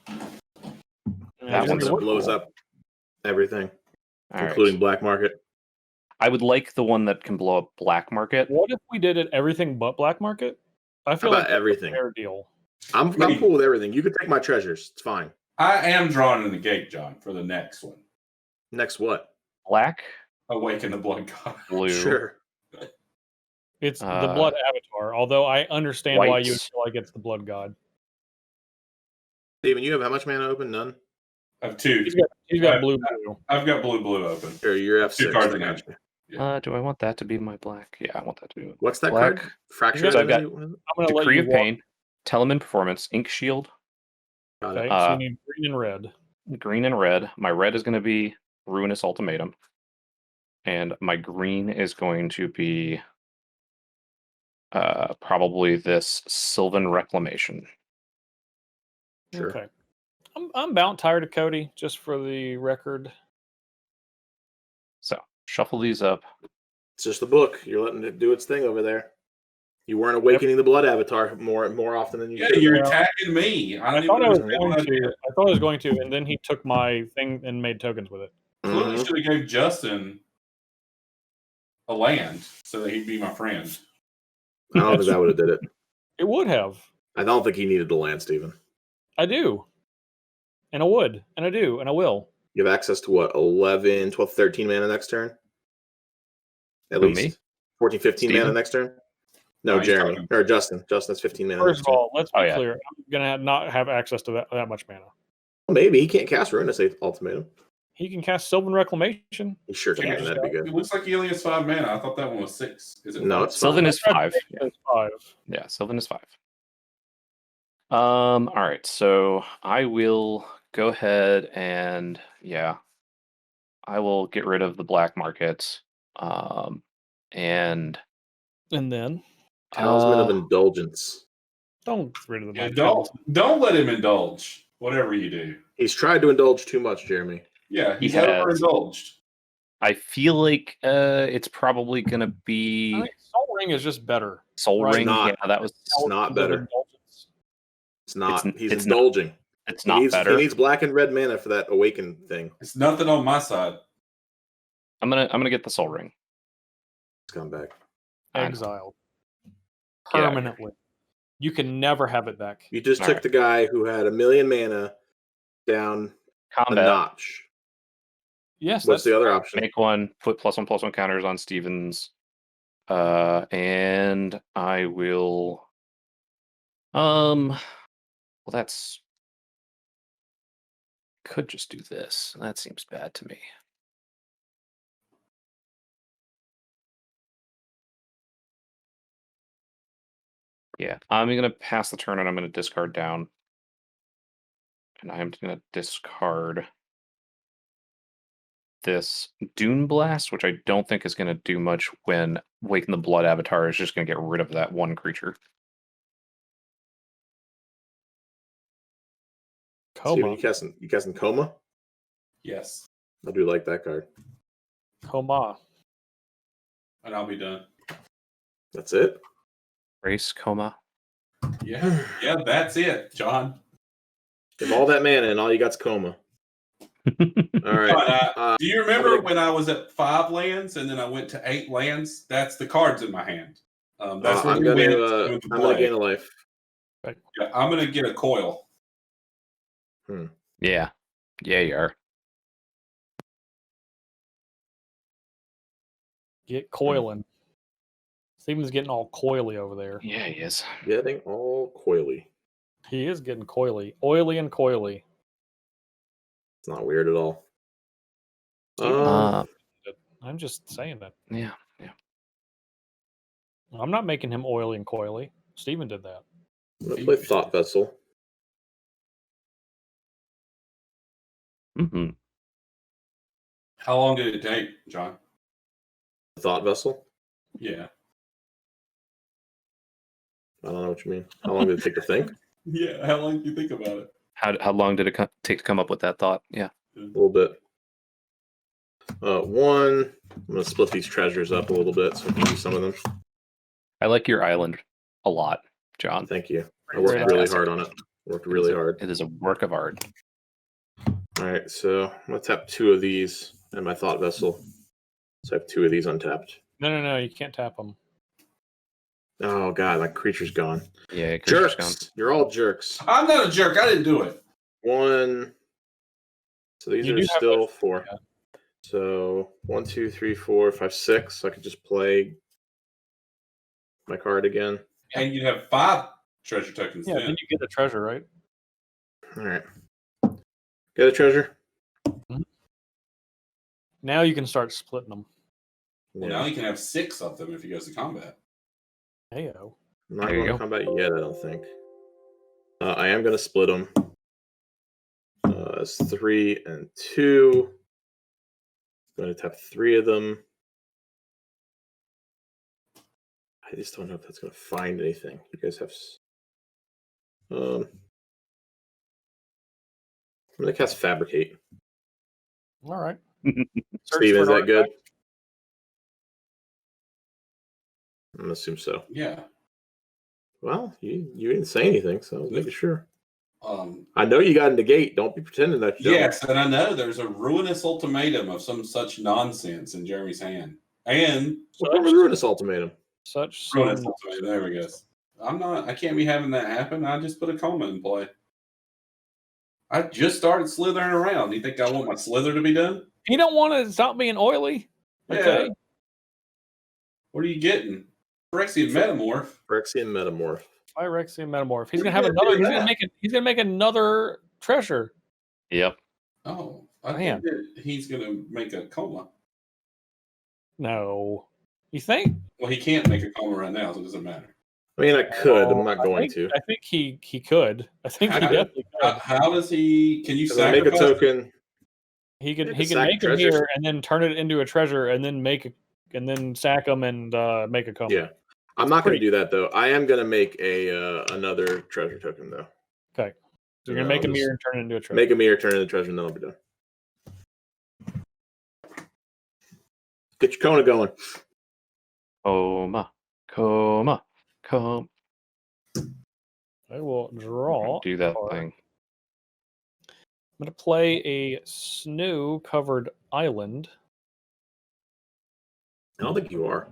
That That one's one blows cool. up everything, All including right. black market. I would like the one that can blow up black market. What if we did it everything but black market? I feel How like about that's a everything? fair deal. I'm cool with everything. You can take my treasures. It's fine. I am drawing in the gate, John, for the next one. Next what? Black, Awaken the Blood God. blue, Sure. It's the blood avatar, although I understand why you would whites. feel like it's the blood god. Steven, you have how much mana open? None? I have 2. He's got blue blue. I've got blue open. Or you're 2 F6. cards I in got hand. you. Do I want that to be my black? Yeah, I want that to be What's that black. card? Fractured So I've got Enemy? What is it? I'm gonna let Decree you of walk. Pain, Telemann Performance, Ink Shield, Got it. Okay, so you need green and red. green and red. My red is going to be Ruinous Ultimatum. And my green is going to be probably this Sylvan Reclamation. Sure. Okay. I'm about tired of Cody, just for the record. So shuffle these up. It's just the book. You're letting it do its thing over there. You weren't awakening the blood avatar more often than you Yeah, should. you're Yeah. attacking me. I I don't thought I was even going understand to. I thought I was going to, and then he took my thing and made tokens with it. Clearly Mhm. should have gave Justin a land so that he'd be my friend. I don't think that would have did it. It would have. I don't think he needed the land, Steven. I do. And I would. And I do. And I will. You have access to what, 11, 12, 13 mana next turn? At Who, least. me? 14, 15 mana Steven? next turn? No, he's Jeremy. talking- Or Justin. Justin has 15 mana First next of turn. all, let's be Oh, yeah. clear. I'm going to not have access to that much mana. Well, maybe. He can't cast Ruinous Ultimatum. He can cast Sylvan Reclamation. He sure Yeah, can. That'd be It good. looks like he only has 5 mana. I thought that one was 6. Is it No, 5? it's Sylvan fine. is 5. It's 5. Yeah, Sylvan is 5. All right, so I will go ahead and I will get rid of the black market. And then Talisman of Indulgence. don't get rid of the Yeah, black. don't let him indulge. Whatever you do. He's tried to indulge too much, Jeremy. Yeah, he's He has. overindulged. I feel like it's probably gonna I be think Soul Ring is just better. Soul Right. Ring. Not. Yeah, that was. It's not better. It's not. He's it's not. indulging. It's not He better. needs black and red mana for that awaken thing. It's nothing on my side. I'm gonna get the Soul Ring. It's come back. Exiled. Get out of here. Permanently. You can never have it back. You just All took right. the guy who had 1,000,000 mana down a Combat. notch. Yes, What's that's the other option? Make one. Put +1/+1 counters on Stevens. And I will. Well, that's. Could just do this. That seems bad to me. Yeah, I'm going to pass the turn and I'm going to discard down. And I'm going to discard this Dune Blast, which I don't think is going to do much when Waking the Blood Avatar is just going to get rid of that one creature. Coma. Steven, you casting Coma? Yes. I do like that card. Coma. And I'll be done. That's it? Race Coma. Yeah. Yeah, that's it, John. Give all that mana and all you got's Coma. All right. John, do you remember when I was at 5 lands and then I went to 8 lands? That's the cards in my hand. That's where I'm we going went to to I'm going to play. gain a life. Yeah, I'm going to get a coil. Yeah. Yeah, you are. Get coiling. Steven's getting all coily over there. Yeah, he is. Getting all coily. He is getting coily. Oily and coily. It's not weird at all. I'm just saying that. Yeah. I'm not making him oily and coily. Steven did that. I'm going to play Thought Vessel. Mm-hmm. How long did it take, John? Thought Vessel? Yeah. I don't know what you mean. How long did it take to think? Yeah, how long do you think about it? How long did it take to come up with that thought? Yeah. A little bit. I'm going to split these treasures up a little bit so I can use some of them. I like your island a lot, John. Thank you. I Great worked really fantastic. hard on it. Worked really hard. It is a work of art. All right, so I'm going to tap 2 of these in my Thought Vessel. So I have 2 of these untapped. No. You can't tap them. Oh, God, my creature's gone. Yeah, creature's Jerks. gone. You're all jerks. I'm not a jerk. I didn't do it. 1. So these You are do have still those- 4. yeah. So 1, 2, 3, 4, 5, 6. So I could just play my card again. And you have 5 treasure tokens Yeah, then. then you get the treasure, right? All right. Get a treasure? Now you can start splitting them. Well, now you can have 6 of them if he goes to combat. Heyo. I'm not There you going to go. combat yet, I don't think. I am going to split them. It's 3 and 2. Going to tap 3 of them. I just don't know if that's going to find anything. You guys have. I'm going to cast Fabricate. All right. Steven, is that good? I'm going to assume so. Yeah. Well, you didn't say anything, so I was making sure. Um, I know you got a negate. Don't be pretending that you yes, and I know there's a ruinous ultimatum of some such nonsense in Jeremy's hand. And What's wrong with Ruinous Ultimatum? Such ruinous ultimatum. There we go. I can't be having that happen. I just put a coma in play. I just started slithering around. Do you think I want my slither to be done? You don't want to stop being oily. Okay. Yeah. What are you getting? Phyrexian Metamorph. Phyrexian Metamorph. Phyrexian Metamorph. He's What gonna have are you gonna another. do He's with gonna that? make it. He's gonna make another treasure. Yep. Oh, I Man. think that he's going to make a coma. No, you think? Well, he can't make a coma right now, so it doesn't matter. I mean, I could. I'm not going to. I think he could. I think he How- definitely could. How does he? Can you Because I make a sacrifice? token. He could. Make a He could sack make him treasure. here and then turn it into a treasure and then and then sack him and make a coma. Yeah. I'm not going to do that, though. I am going to make another treasure token, though. Okay. So you're gonna No, make a I'll mirror and turn it into a treasure. Make a mirror, turn into a treasure, and then I'll be done. Get your Kona going. Coma. I will draw. Do that card. thing. I'm gonna play a snow-covered island. I don't think you are.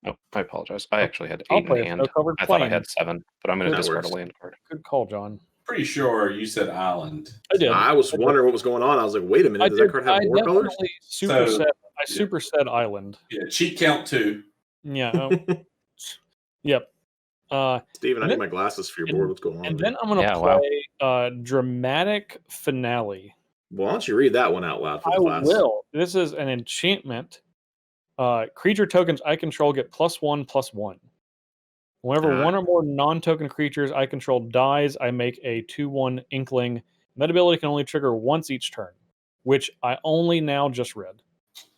Oh, I apologize. I actually had I'll 8 play in a hand. snow-covered I thought I plain. had 7, but I'm going to That discard a works. land card. Good call, John. Pretty sure you said island. I did. I was wondering what was going on. I was like, wait a minute. Does that card have more colors? Superset. I yeah. superset island. Yeah, cheat count 2. Yeah. Yep. Steven, I and need then- my glasses for your and- board. What's going on? And there? then I'm gonna Yeah, wow. play dramatic finale. Why don't you read that one out loud for I the class? will. This is an enchantment. Creature tokens I control get +1/+1. Whenever one or more non-token creatures I control dies, I make a 2/1 Inkling. That ability can only trigger once each turn, which I only now just read.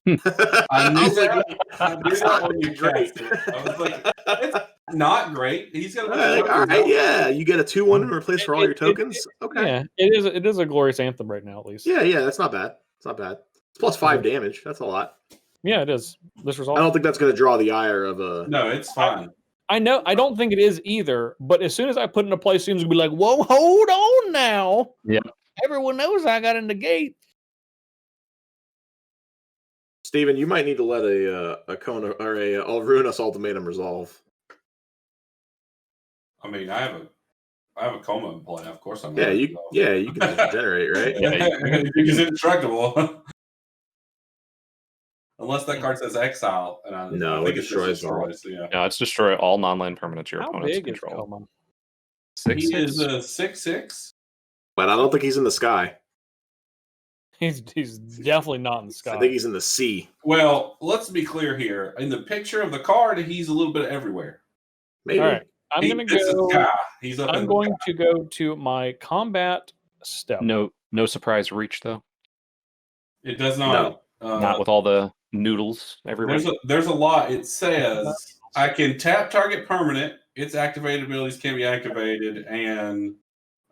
I knew that. I knew It's that not when you great. cast it. I was like, it's not great. He's gonna. All right, yeah. You get a 2/1 to replace for all your tokens. Okay. Yeah, it is a glorious anthem right now, at least. Yeah, that's not bad. It's not bad. It's +5 damage. That's a lot. Yeah, it is. This result. I don't think that's going to draw the ire of a. No, it's fine. I know. I don't think it is either. But as soon as I put it into play, Steven's gonna be like, "Whoa, hold on now." Yep. Everyone knows I got a negate. Steven, you might need to let a Kona or a Ruinous Ultimatum resolve. I mean, I have a coma in play. Of course, I'm. Yeah, you can just generate, right? Yeah, Because it's indestructible. Unless that card says exile, and I No, think it it's just destroys destroy. So yeah, No, it's destroy all non-land permanents your How opponents big is control. Coma? 6, he is 6. a 6/6. But I don't think he's in the sky. He's definitely not in the sky. I think he's in the sea. Well, let's be clear here. In the picture of the card, he's a little bit everywhere. Maybe. All right, I'm gonna This is go. Sky. He's up. I'm going to go to my combat step. No surprise reach though. It does not. Not with all the noodles everywhere. There's a lot. It says I can tap target permanent. Its activated abilities can be activated and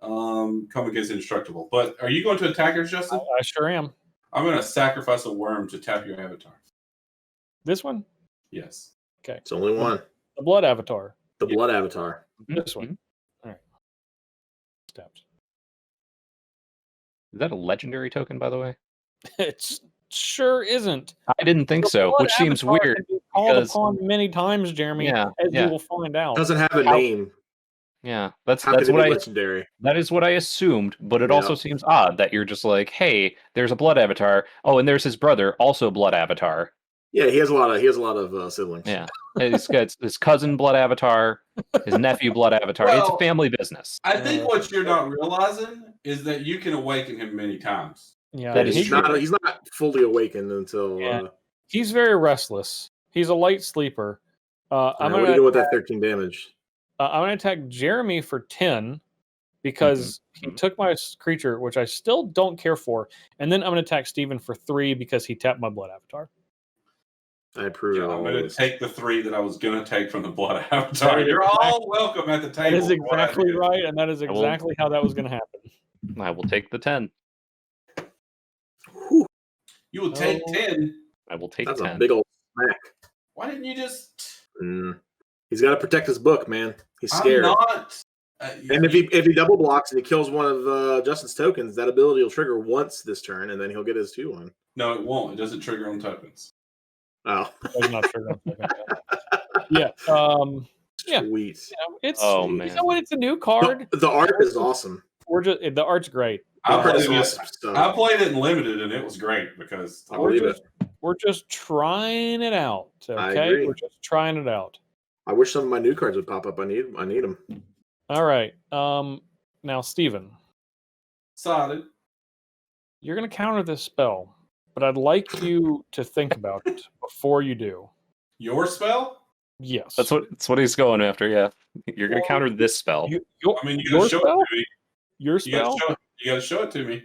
come against indestructible. But are you going to attack us, Justin? I sure am. I'm going to sacrifice a worm to tap your avatar. This one, Yes. It's only one. the blood avatar. The Blood Avatar. This one. All right. Steps. Is that a legendary token, by the way? It sure isn't. I didn't think The so, blood which seems avatar weird. can be called because- upon many times, Jeremy, Yeah, as yeah. you will find out. Doesn't have a How- name. Yeah, that's How could it what be I legendary? that is what I assumed, but it Yeah. also seems odd that you're just like, hey, there's a blood avatar. Oh, and there's his brother, also blood avatar. Yeah, he has a lot of siblings. Yeah, he's got his cousin blood avatar, his nephew blood avatar. It's a Well, family business. I think what you're not realizing is that you can awaken him many times. Yeah, That is He's true. not fully awakened until. Yeah. He's very restless. He's a light sleeper. I'm what are you gonna doing with that 13 damage? I'm gonna attack Jeremy for 10 because he took my creature, which I still don't care for, and then I'm gonna attack Steven for 3 because he tapped my blood avatar. I approve Yeah, of I'm all going to this. take the 3 that I was going to take from the blood avatar. That is You're exactly- all welcome at the table. That is for what I exactly did. right, and that is will- exactly how that was gonna happen. I will take the 10. Whew, You will take Oh. 10. I will take that's 10. a big old smack. Why didn't you just? He's got to protect his book, man. He's I'm scared. not. And if he double blocks and he kills one of Justin's tokens, that ability will trigger once this turn, and then he'll get his 2/1. No, it won't. It doesn't trigger on tokens. Oh, It's not trigger on tokens. Yeah. Yeah. Sweet. It's man. you know what? It's a new card. The art is awesome. The art's great. I Art is played, awesome stuff. I played it in limited, and it was great because I believe it. We're just trying it out. I Okay, agree. we're just trying it out. I wish some of my new cards would pop up. I need them. All right. Now, Steven, solid. you're going to counter this spell, but I'd like you to think about it before you do. Your spell? Yes. That's what he's going after. Yeah, you're gonna counter this spell. I mean, you your gotta show spell? it to me. Your spell? You gotta show it to me.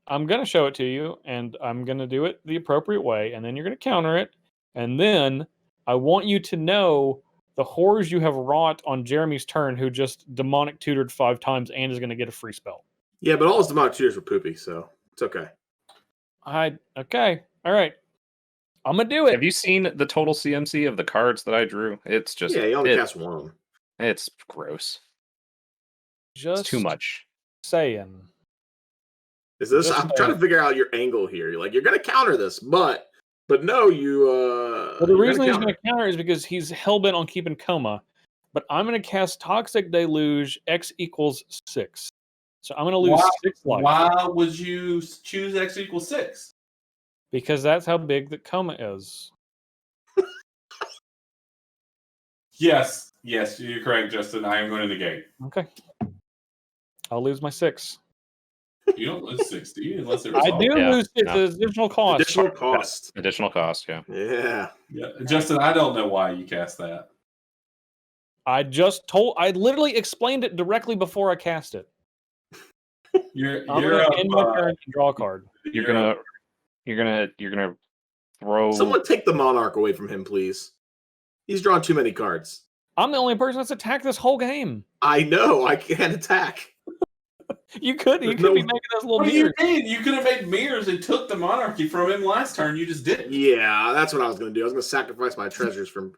I'm going to show it to you, and I'm going to do it the appropriate way, and then you're going to counter it, and then I want you to know the horrors you have wrought on Jeremy's turn, who just demonic tutored 5 times and is going to get a free spell. Yeah, but all his demonic tutors were poopy, so it's okay. Okay. All right. I'm going to do it. Have you seen the total CMC of the cards that I drew? It's just Yeah, he only cast one of them. It's gross. Just It's too much. saying. Is this? Just I'm trying to figure out your angle here. You're like, you're gonna counter this, but no, you. Well, the reason he's going to counter is because he's hellbent on keeping coma, but I'm going to cast Toxic Deluge X equals 6. So I'm going to lose 6 life. Why would you choose X equals 6? Because that's how big the coma is. Yes, you're correct, Justin. I am going to negate. Okay. I'll lose my 6. You don't lose 6, do you? Unless it I do Yeah, lose it's no. additional cost. additional cost. Additional cost. Yeah. Yeah. Yeah, Justin, I don't know why you cast that. I literally explained it directly before I cast it. You're I'm going to end my turn and draw a card. You're gonna throw. Someone take the monarch away from him, please. He's drawn too many cards. I'm the only person that's attacked this whole game. I know. I can't attack. You could be making those little What do you mirrors. mean? You could have made mirrors and took the monarchy from him last turn. You just didn't. Yeah, that's what I was going to do. I was going to sacrifice my treasures for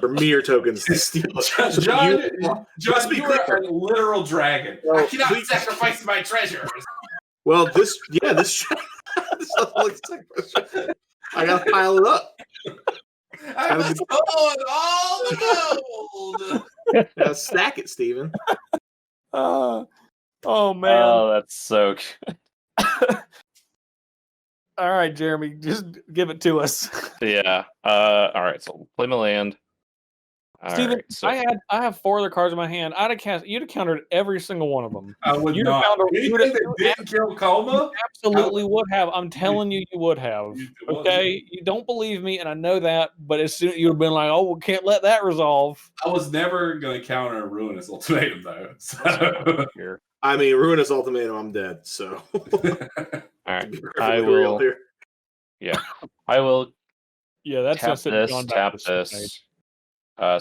mirror tokens to steal. John, Just be you are clear. a literal dragon. Well, I cannot sacrifice my treasures. Well, this this doesn't look sacrifice. I got to pile it up. I must hold all the gold. Now stack it, Steven. Oh man. Oh, that's so good. All right, Jeremy, just give it to us. Yeah. All right. So play my land. All Steven, right, so I have 4 other cards in my hand. You'd have countered every single one of them. I would You'd have not. found Anything that didn't kill Coma? Absolutely would have. I'm telling you, you would have. Okay, you don't believe me, and I know that. But as soon you'd have been like, "Oh, we can't let that resolve." I was never going to counter a Ruinous Ultimatum, though. So. here. I mean, Ruinous Ultimatum, I'm dead, so. All right. Be I perfectly real will. here. Yeah. I will Yeah, that's tap this. John Tap Baptist this. made.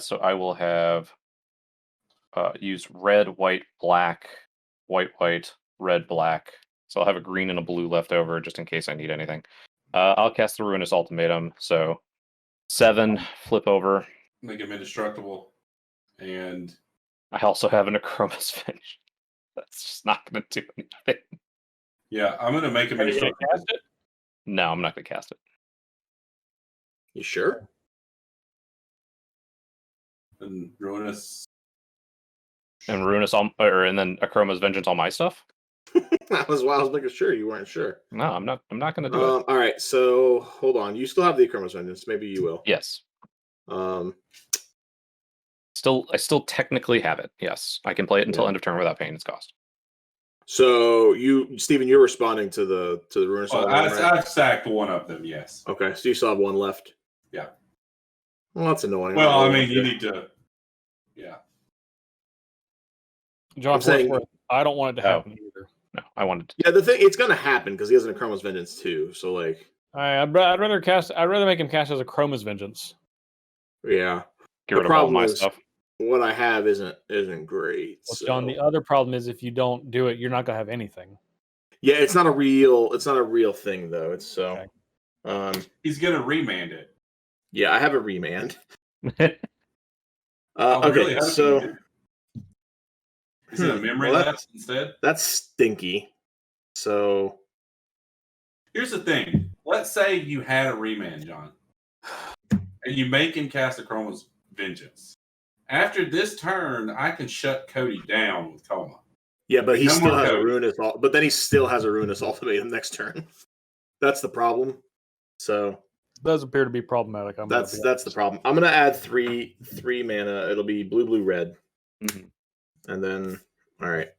So I will have use red, white, black, white, white, red, black. So I'll have a green and a blue left over just in case I need anything. I'll cast the Ruinous Ultimatum. So 7, flip over. Make him indestructible. And I also have an Achroma's Finish. That's just not going to do anything. yeah, I'm going to make him Are you gonna indestructible. cast it? No, I'm not going to cast it. You sure? And Ruinous. And Ruinous, and then Achroma's Vengeance, all my stuff. That was why I was making sure you weren't sure. No, I'm not. I'm not going to do it. All right, so hold on. You still have the Achroma's Vengeance. Maybe you will. Yes. Um, I still technically have it. Yes, I can play it until end of turn without paying its cost. so Steven, you're responding to the Ruinous Well, Ultimatum, right? I've sacked one of them, yes. Okay, so you still have one left. Yeah. Well, that's annoying. Well, I don't mean, know. you need to. Yeah. John, I'm saying- I don't want it to happen either. No, I wanted to. Yeah, the thing it's gonna happen because he has an Achroma's Vengeance too. So like, I'd rather make him cast as a Chroma's Vengeance. yeah, Get The rid of all problem my is- stuff. what I have isn't great. Well, so. John, the other problem is if you don't do it, you're not gonna have anything. Yeah, it's not a real thing though. It's so. Okay. He's going to remand it. Yeah, I have a remand. Oh, Okay, really? How did so you do it? Is it a memory well, lapse instead? that's stinky. So Here's the thing. Let's say you had a remand, John, and you make him cast a Chroma's Vengeance. After this turn, I can shut Cody down with Coma. yeah, but he No still more has a Cody. ruinous. But then he still has a ruinous ultimatum next turn. That's the problem. So Does appear to be problematic. that's the problem. I'm gonna add three mana. It'll be blue, red, and then all right.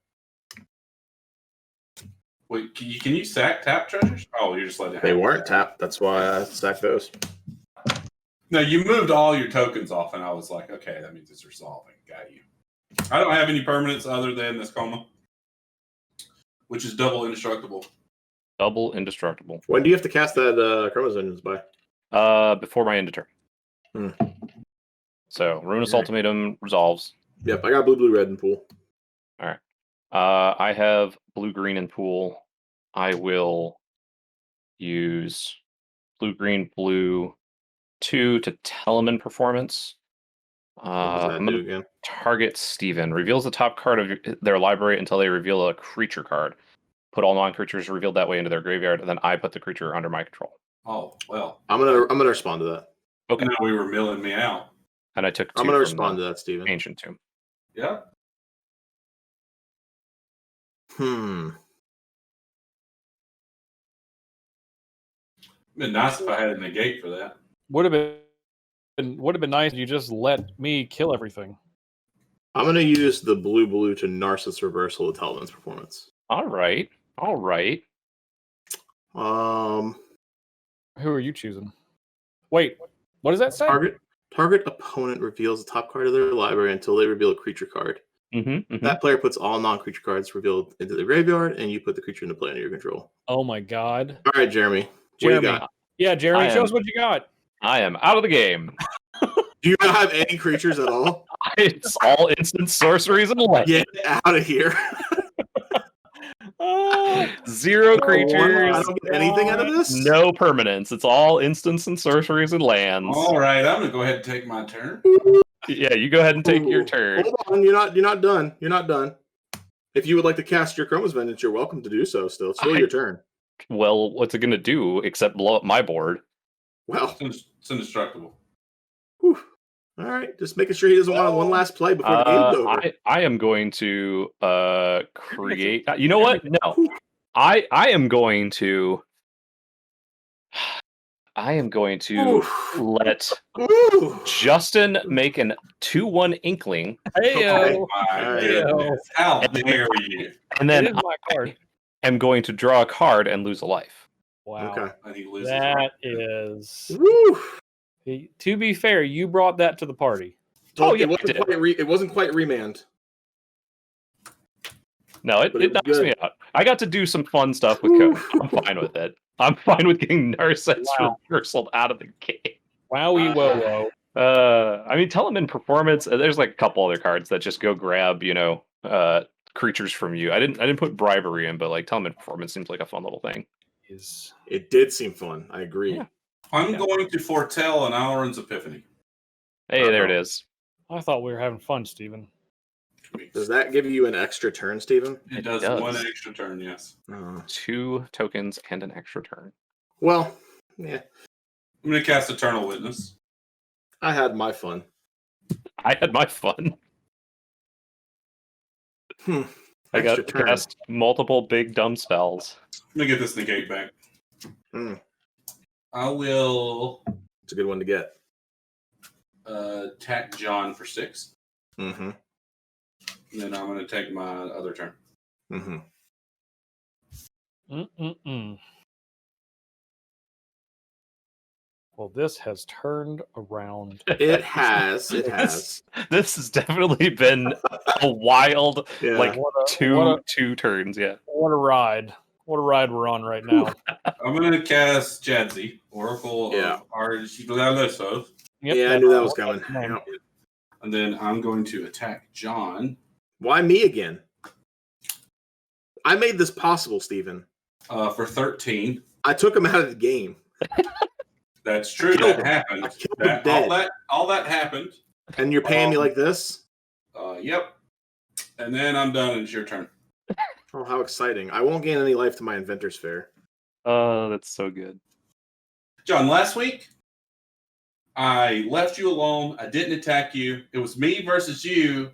Wait, can you sack tap treasures? Oh, you're just letting it They happen. weren't tapped. That's why I sacked those. No, you moved all your tokens off, and I was like, okay, that means it's resolving. Got you. I don't have any permanents other than this Coma, which is double indestructible. Double indestructible. When do you have to cast that Chroma's Vengeance by? Before my end of turn. So Ruinous Ultimatum resolves. Yep, I got blue, red in pool. All right. I have blue, green in pool. I will use blue, green, blue 2 to Telemann Performance. What does that I'm do gonna again? target Steven. Reveals the top card of their library until they reveal a creature card. Put all non-creatures revealed that way into their graveyard, and then I put the creature under my control. Oh, well. I'm gonna respond to that. Okay. No, we were milling me out. And I took 2 I'm gonna from respond the to that, Steven. Ancient Tomb. Yeah. Been nice if I had a negate for that. Would have been nice if you just let me kill everything. I'm gonna use the blue to Narcissus Reversal to Telemann's Performance. All right. Who are you choosing? Wait, what does that say? Target opponent reveals the top card of their library until they reveal a creature card. That player puts all non-creature cards revealed into the graveyard, and you put the creature into play under your control. Oh my god. All right, Jeremy. What do you got? Yeah, Jeremy, show us what you got. I am out of the game. Do you not have any creatures at all? It's all instant sorceries and land. Get out of here. 0 creatures. I don't get anything out of this? No permanents. It's all instants and sorceries and lands. All right, I'm gonna go ahead and take my turn. Yeah, you go ahead and take your turn. Hold on, you're not done. You're not done. If you would like to cast your Chroma's Vengeance, you're welcome to do so still. It's still your turn. Well, what's it going to do except blow up my board? Well, it's indestructible. Whew. All right, just making sure he doesn't want one last play before the game's over. I am going to create... You know what? No. I am going to let Justin make an 2/1 Inkling. Hey-o. How dare you? And then my card. I am going to draw a card and lose a life. Wow. Okay. And he loses. That is... Woo. To be fair, you brought that to the party. Oh, yeah, it wasn't quite remand. No, it knocks me out. I got to do some fun stuff with code. I'm fine with it. I'm fine with getting Narcissus reversal out of the game. Wowie whoa. I mean, Telemann Performance. There's like a couple other cards that just go grab, creatures from you. I didn't put Bribery in, but like Telemann Performance seems like a fun little thing. It did seem fun. I agree. Yeah. I'm going to foretell an Alrund's Epiphany. Hey, there it is. I thought we were having fun, Steven. Does that give you an extra turn, Steven? It does 1 extra turn, yes. 2 tokens and an extra turn. Well, yeah. I'm going to cast Eternal Witness. I had my fun. I had my fun. I got to cast multiple big dumb spells. Let me get this negate back. I will... It's a good one to get. Attack John for 6. Mm-hmm. And then I'm going to take my other turn. Well, this has turned around. It has. It has. This has definitely been a wild, two turns. Yeah. What a ride! What a ride we're on right now. I'm going to cast Jadzi, Oracle of Archibald. Yeah, I knew that was coming. Yep. And then I'm going to attack John. Why me again? I made this possible, Steven. For 13. I took him out of the game. That's true. That happened. All that happened. And you're paying me like this? Yep. And then I'm done, and it's your turn. Oh, how exciting. I won't gain any life to my Inventor's Fair. Oh, that's so good. John, last week, I left you alone. I didn't attack you. It was me versus you,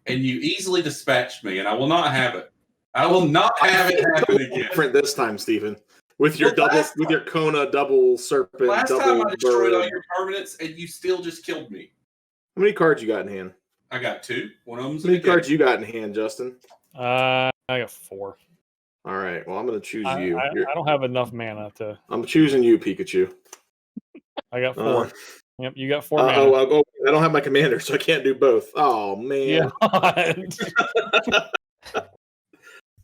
and you easily dispatched me, and I will not have it. I will not have it happen again. Different this time, Stephen. With your with your Kona double serpent, Last double time I destroyed all bird. your permanents, and you still just killed me. How many cards you got in hand? I got 2. One of them's How many cards you got in hand, Justin? I got 4. All right. Well, I'm going to choose I you. don't have enough mana to. I'm choosing you, Pikachu. I got 4. Yep, you got 4 mana. Oh, I don't have my commander, so I can't do both. Oh man. Yeah.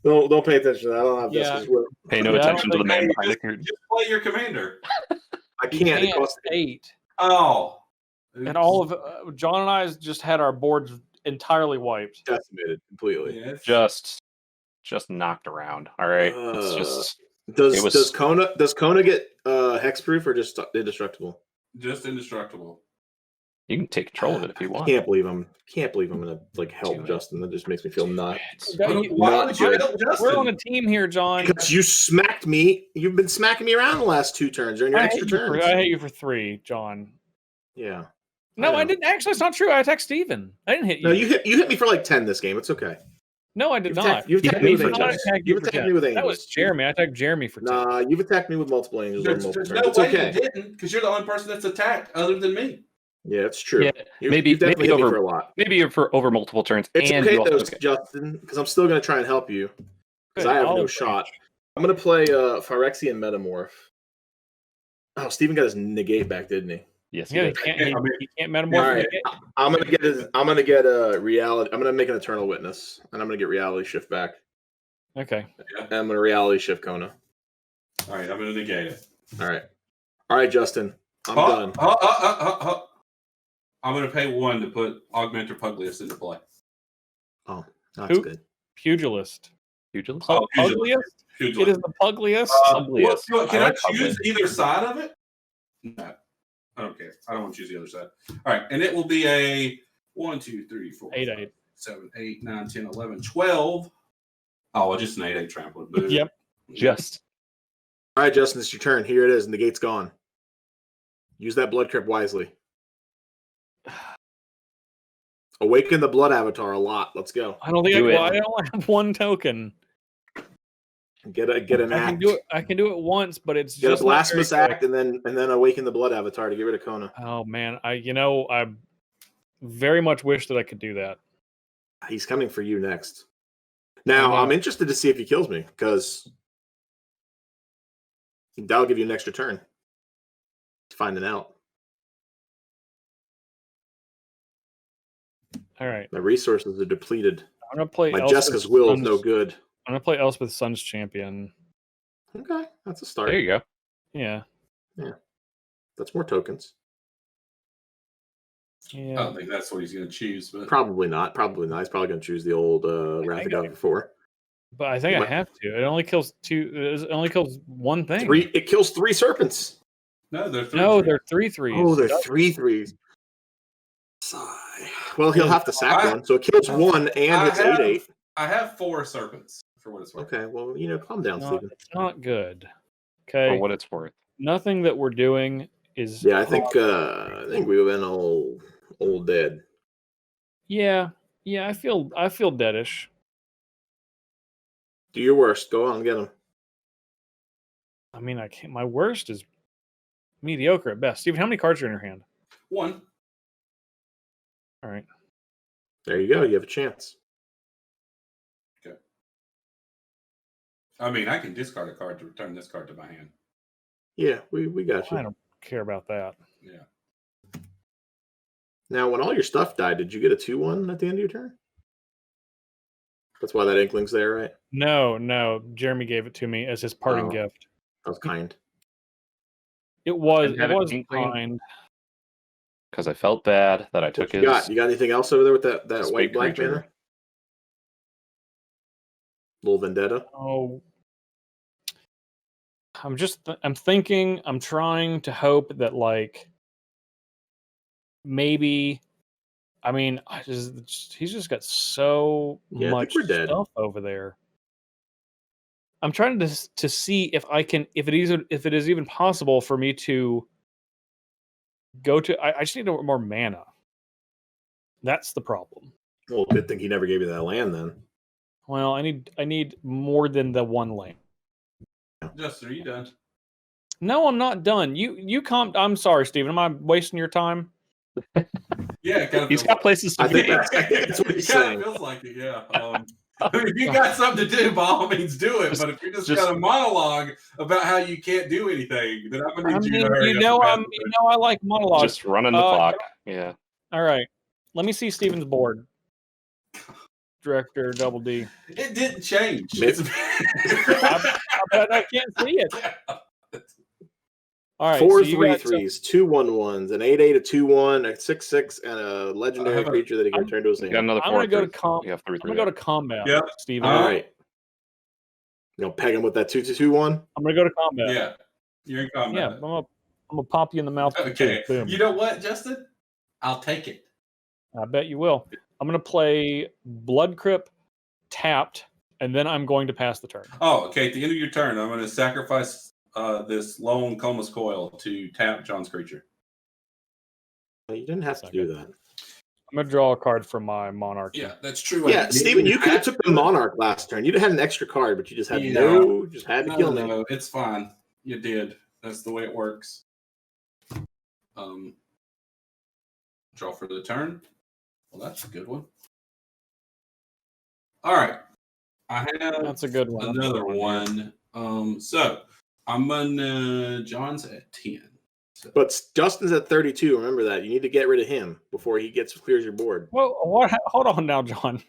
Don't pay attention to that. I don't have this. Pay no attention to the man behind the curtain. Just play your commander. I can't. It costs 8. Oh. And all of John and I just had our boards entirely wiped. Decimated completely. Yeah, Just knocked around. All right. It's just does Kona get hexproof or just indestructible? just indestructible. you can take control of it if you want. Can't believe I'm gonna help Do it. Justin. That just makes me feel nuts. Why would you good. help Justin? We're on a team here, John. Because you smacked me. You've been smacking me around the last 2 turns. During your I extra turns. hate you for 3, John. Yeah. No, I know. didn't. Actually, it's not true. I attacked Steven. I didn't hit you. No, you hit me for like 10 this game. It's okay. No, I did You've not. You've attacked me with I angels. attacked You've you for attacked 10. me with That angels. was Jeremy. I attacked Jeremy for 10. Nah, you've attacked me with multiple angels. There's no It's way okay. you didn't, because you're the only person that's attacked other than me. Yeah, it's true. Yeah, You've definitely hit me for a lot. Maybe for over multiple turns. It's and okay you though, also Justin, because I'm still going to try and help you. Because Good, I have no olive shot. branch. I'm going to play Phyrexian Metamorph. Oh, Steven got his negate back, didn't he? Yes, Yeah, you he did. can't All metamorph. right. I'm gonna get a reality. I'm gonna make an Eternal Witness, and I'm gonna get reality shift back. Okay. And I'm gonna reality shift Kona. All right, I'm going to negate it. All right, Justin. I'm done. I'm going to pay 1 to put Augmenter Puglius into play. Oh, that's Who? good. Pugilist. Pugilist? Oh, Pugliest? Pugilist. It is the Pugliest. Can I like choose Pugliest. either side of it? No. I don't care. I don't want to choose the other side. All right, and it will be a 1, 2, 3, 4, 8, 5, 8. 7, 8, 9, 10, 11, 12. Oh, just an 8/8 trample. Boo. Yep. Just. All right, Justin, it's your turn. Here it is, and the gate's gone. Use that blood crypt wisely. Awaken the blood avatar a lot. Let's go. I don't think Do it. I only have 1 token. Get an I act. can do it. I can do it once, but it's Get a just not blasphemous very act, and then awaken the blood avatar to get rid of Kona. good. Oh man, I very much wish that I could do that. He's coming for you next. Now, I'm interested to see if he kills me, because that'll give you an extra turn to find it out. All right, My resources are depleted. I'm gonna play. My Elspeth Jessica's will is Sun's- no good. I'm gonna play Elspeth Sun's Champion. Okay, that's a start. There you go. Yeah. That's more tokens. I Yeah. don't think that's what he's going to choose, but Probably not. He's probably going to choose the old Wrath of God before. But I think I have to. It only kills 2. It only kills 1 thing. It kills 3 serpents. no, they're 3. No, they're 3/3s. Oh, they're 3/3s. Sigh. Well, he'll have to sack one, so it kills 1 and it's 8/8. I have 4 serpents for what it's worth. Okay, well, calm down, Stephen. It's not good. For Okay. what it's worth. Nothing that we're doing is. Yeah, I think we've been old dead. Yeah. Yeah. I feel deadish. Do your worst. Go on, get him. I mean, I can't. My worst is mediocre at best. Steven, how many cards are in your hand? 1. All right. There you go. You have a chance. Okay. I mean, I can discard a card to return this card to my hand. Yeah, we got you. I don't care about that. Yeah. Now, when all your stuff died, did you get a 2/1 at the end of your turn? That's why that Inkling's there, right? No. Jeremy gave it to me as his parting Oh. gift. That was kind. It was. And have It it was inkling. kind. Because I felt bad that I took What you his. got anything else over there with that Sweet white black creature. mana? Little vendetta. Oh. I'm thinking. I'm trying to hope that maybe I mean, he's just got so Yeah, I think much we're dead. stuff over there. I'm trying to see if it is even possible for me to go to. I just need more mana. That's the problem. Well, good thing he never gave you that land then. Well, I need more than the one land. Justin, are you done? No, I'm not done. I'm sorry, Steven. Am I wasting your time? Yeah, it kind of He's got places to I think be. that's what he's it kind saying. of feels like it, yeah. I mean, if you got something to do, by all means do it. But if you just got a monologue about how you can't do anything, then I'm gonna need you to hurry up. I like monologues. Just running the clock. Yeah. All right. Let me see Steven's board. Director Double D. It didn't change. I can't see it. All right. 4 3/3s, 2 1/1s, an 8/8, a 2/1, a 6/6, and a legendary creature that he can turn to his hand. Got another 4. I'm gonna go to I'm gonna go to combat. Yep. Steven. All right. You gonna peg him with that 2/2/1? I'm gonna go to combat. Yeah, you're in combat. Yeah, I'm gonna pop you in the mouth. Okay. Boom. You know what, Justin? I'll take it. I bet you will. I'm gonna play Blood Crypt tapped, and then I'm going to pass the turn. Oh, okay. At the end of your turn, I'm going to sacrifice this lone Comus Coil to tap John's creature. You didn't have to do that. I'm gonna draw a card from my Monarch. Yeah, that's true. Yeah, Steven, you could have took the Monarch last turn. You'd have had an extra card, but you just had to kill me. No, it's fine. You did. That's the way it works. Draw for the turn. Well, that's a good one. All right. I have That's a good one. Another one. So I'm gonna John's at 10. So. But Justin's at 32. Remember that. You need to get rid of him before he clears your board. Well, what? Hold on now, John.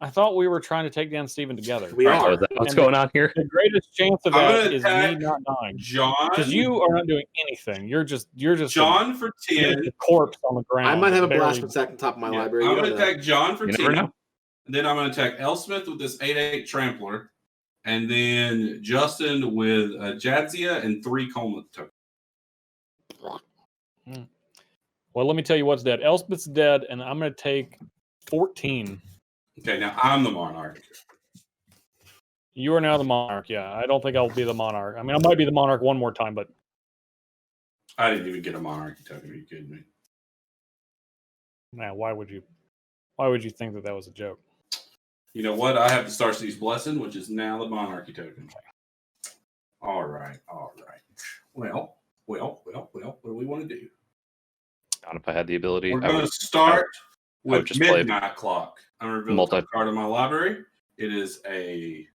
I thought we were trying to take down Steven together. We are. What's going on here? The greatest chance of that is me not dying. John, because you are not doing anything. You're just John for 10. A corpse on the ground. I might have a blast attack on top of my library. I'm going to attack John for 10. Know. And then I'm going to attack Elspeth with this 8/8 Trampler. And then Justin with a Jadzia and 3 Coleman tokens. Well, let me tell you what's dead. Elspeth's dead, and I'm going to take 14. Okay, now I'm the Monarch. You are now the Monarch, yeah. I don't think I'll be the Monarch. I mean, I might be the Monarch one more time, but... I didn't even get a Monarchy token. Are you kidding me? Now, why would you think that was a joke? You know what? I have the Starseed's Blessing, which is now the Monarchy token. All right. Well, what do we want to do? Not if I had the ability. We're going to start with just Midnight Clock. I'm going to reveal a Multi- card in my library. It is a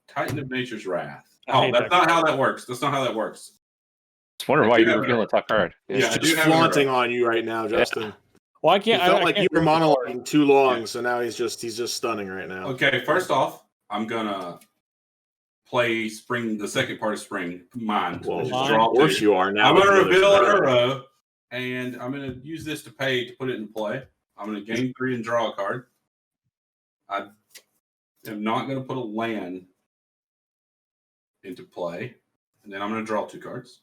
Titan of Nature's Wrath. Oh, that's not how that works. That's not how that works. I was wondering why you were revealing a tough card. Yeah, I do just have it flaunting on you right now, Justin. Yeah. Well, I can't. He felt I like can't you were read the monologuing too long, so now he's just stunning right now. Okay, first off, I'm gonna play Spring, the second part of Spring, Mind. Well, which is Mind. draw of course two. you are now. I'm gonna that reveal the an other's Uro, and I'm gonna use this to pay to put it in play. I'm gonna gain 3 and draw a card. I am not gonna put a land into play, and then I'm gonna draw 2 cards.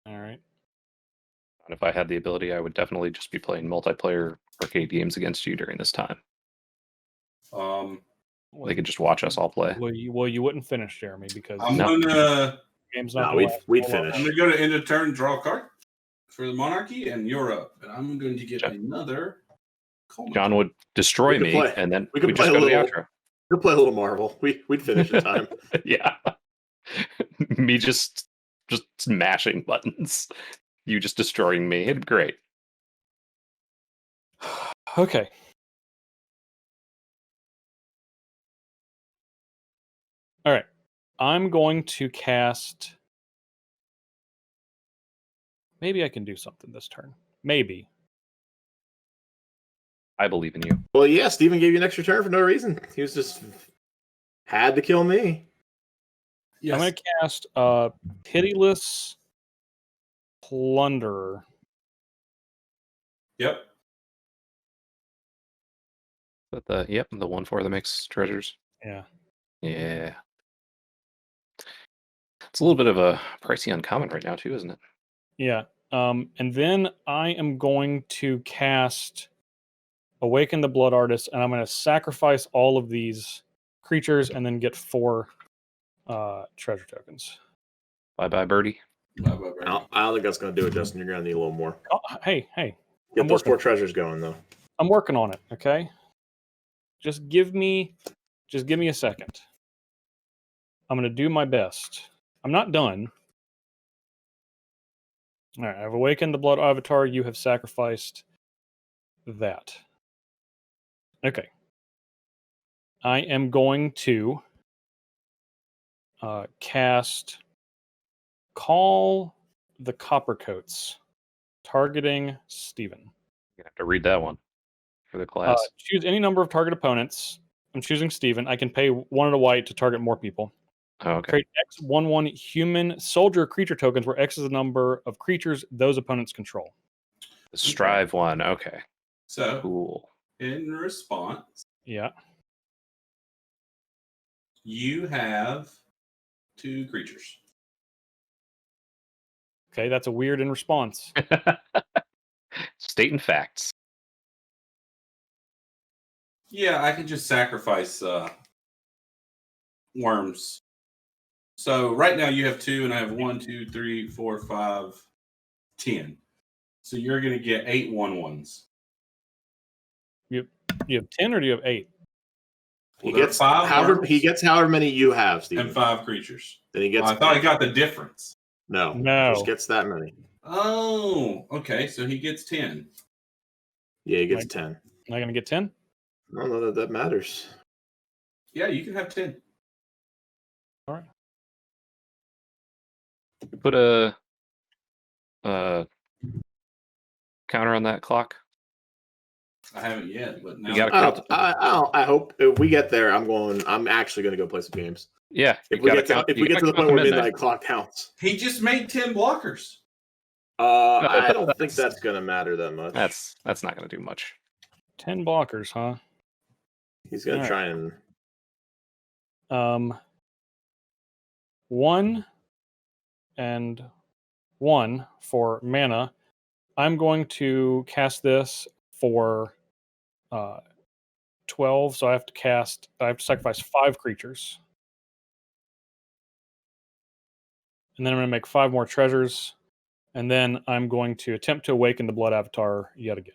All right. If I had the ability, I would definitely just be playing multiplayer arcade games against you during this time. They could just watch us all play. Well, you wouldn't finish, Jeremy, because I'm No. gonna the game's not. No, gonna last. we'd Hold on. finish. I'm gonna go to end of turn, draw a card for the Monarchy, and you're up. And I'm going to get Jeff. another. Coleman. John would destroy We could me, play. and then We could we'd play just a go to the little- outro. We'll play a little Marvel. We'd finish in time. Yeah. Me just mashing buttons. You just destroying me. It'd be great. Okay. All right. I'm going to cast. Maybe I can do something this turn. Maybe. I believe in you. Well, yeah, Steven gave you an extra turn for no reason. He was just had to kill me. Yes. I'm going to cast Pitiless Plunderer. Yep. But the 1/4 that makes treasures. Yeah. Yeah. It's a little bit of a pricey uncommon right now too, isn't it? Yeah. And then I am going to cast Awaken the Blood Artist, and I'm going to sacrifice all of these creatures and then get 4 treasure tokens. Bye-bye, birdie. I don't think that's going to do it, Justin. You're going to need a little more. Oh, hey. Get those 4 treasures going, though. I'm working on it, okay? Just give me a second. I'm going to do my best. I'm not done. All right, I've awakened the Blood Avatar. You have sacrificed that. Okay. I am going to cast Call the Coppercoats, targeting Steven. You have to read that one for the class. Choose any number of target opponents. I'm choosing Steven. I can pay 1 and a white to target more people. Oh, okay. Create X/1/1 human soldier creature tokens, where X is the number of creatures those opponents control. The Strive one. Okay. So, Cool. in response, Yeah. you have 2 creatures. Okay, that's a weird in response. Stating facts. Yeah, I can just sacrifice worms. So right now you have 2, and I have 1, 2, 3, 4, 5, 10. So you're going to get 8 1/1s. You have 10 or do you have 8? Well, He gets however many you have, Steve. And 5 creatures. Then he gets. I thought I got the difference. No. Just gets that many. Oh, okay. So he gets 10. Yeah, he gets 10. Am I going to get 10? I don't know that matters. Yeah, you can have 10. All right. Put a counter on that clock. I haven't yet, but now You got I hope if we get there, I'm actually going to go play some games. Yeah. If we get to the point where midnight clock counts. he just made 10 blockers. I don't think that's going to matter that much. That's not going to do much. 10 blockers, huh? He's going to try and 1 and 1 for mana. I'm going to cast this for 12, so I have to sacrifice 5 creatures. And then I'm going to make 5 more treasures. And then I'm going to attempt to awaken the Blood Avatar yet again.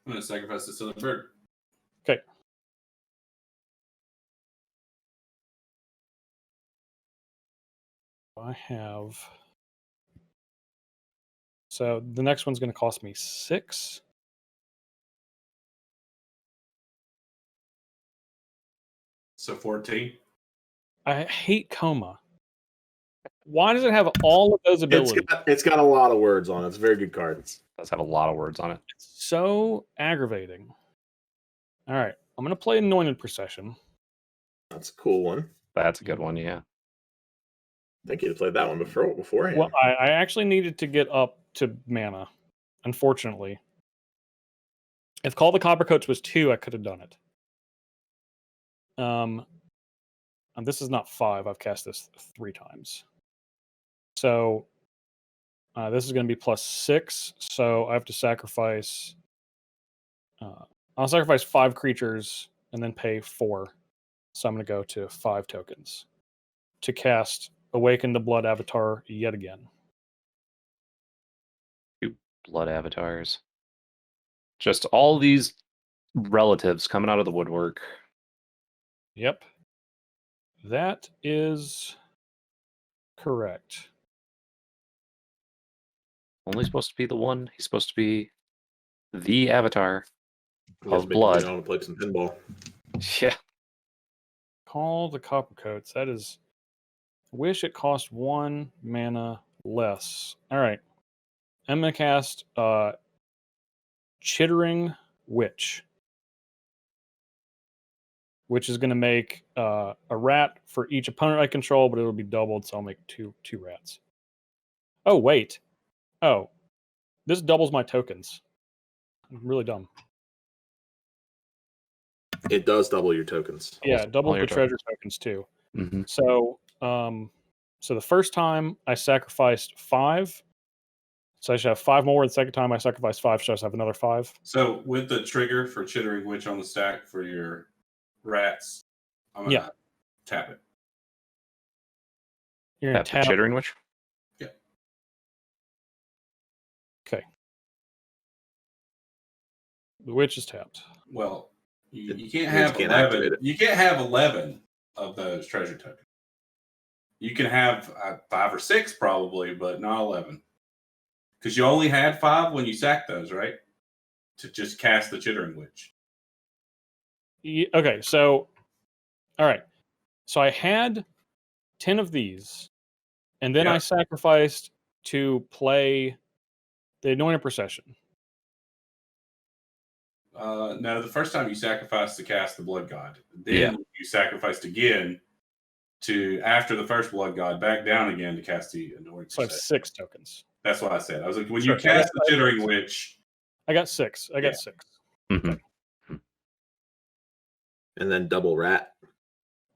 I'm going to sacrifice this other bird. Okay. I have... So the next one's going to cost me 6. So 14. I hate Coma. Why does it have all of those abilities? It's got a lot of words on it. It's a very good card. It does have a lot of words on it. It's so aggravating. All right. I'm going to play Anointed Procession. That's a cool one. That's a good one, yeah. I think you'd played that one beforehand. Well, I actually needed to get up to mana, unfortunately. If Call the Coppercoats was 2, I could have done it. And this is not 5. I've cast this 3 times. So this is going to be plus 6. So I have to sacrifice... I'll sacrifice 5 creatures and then pay 4. So I'm going to go to 5 tokens to cast Awaken the Blood Avatar yet again. 2 blood avatars. Just all these relatives coming out of the woodwork. Yep. That is correct. Only supposed to be the one. He's supposed to be the avatar of Maybe blood. I want to play some pinball. Yeah. Call the Coppercoats. That is... Wish it cost 1 mana less. All right. I'm going to cast Chittering Witch, which is going to make a rat for each opponent I control, but it'll be doubled, so I'll make two rats. Oh, wait. Oh, this doubles my tokens. I'm really dumb. It does double your tokens. Yeah, double your the treasure tokens too. Mm-hmm. So, so the first time I sacrificed 5, So I should have 5 more. The second time I sacrifice 5, should I have another 5? So with the trigger for Chittering Witch on the stack for your rats, I'm gonna tap it. You're gonna Tap the Chittering Witch? Yeah. Okay. The witch is tapped. Well, you can't means have you can't 11. activate it. You can't have 11 of those treasure tokens. You can have 5 or 6 probably, but not 11. Because you only had 5 when you sacked those, right? To just cast the Chittering Witch. Okay, so all right. So I had 10 of these, and then I sacrificed to play the Anointed Procession. No, the first time you sacrificed to cast the Blood God. Then you sacrificed again to, after the first Blood God, back down again to cast the Anointed So I have Procession. 6 tokens. That's what I said. I was like, when Sure, you cast the Chittering Witch... I got 6. I got 6. Mm-hmm. And then double rat.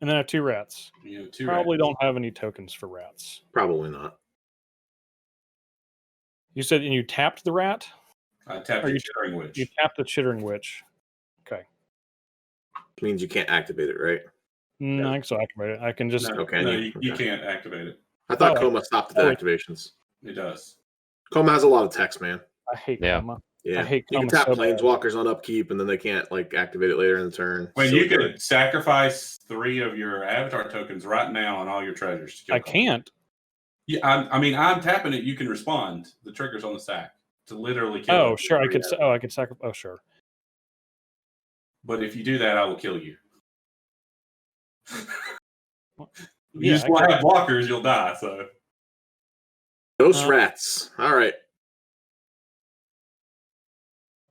And then I have 2 rats. You know, 2 Probably rats. don't have any tokens for rats. Probably not. You said and you tapped the rat? I tapped the Chittering Witch. You tapped the Chittering Witch. Okay. Means you can't activate it, right? No, I can still activate it. I can just... No, you can't activate it. I thought Coma stopped the activations. It does. Coma has a lot of text, man. I hate Coma. Yeah, I hate you can Coma tap so bad. planeswalkers on upkeep, and then they can't like activate it later in the turn. When Silly you could card. sacrifice 3 of your avatar tokens right now on all your treasures. To kill I Coma. can't. Yeah, I'm tapping it. You can respond. The trigger's on the stack to literally kill. Oh, sure. I could sacrifice. Oh, sure. But if you do that, I will kill you. Yeah, just want to have blockers, you'll die. So Ghost rats. All right.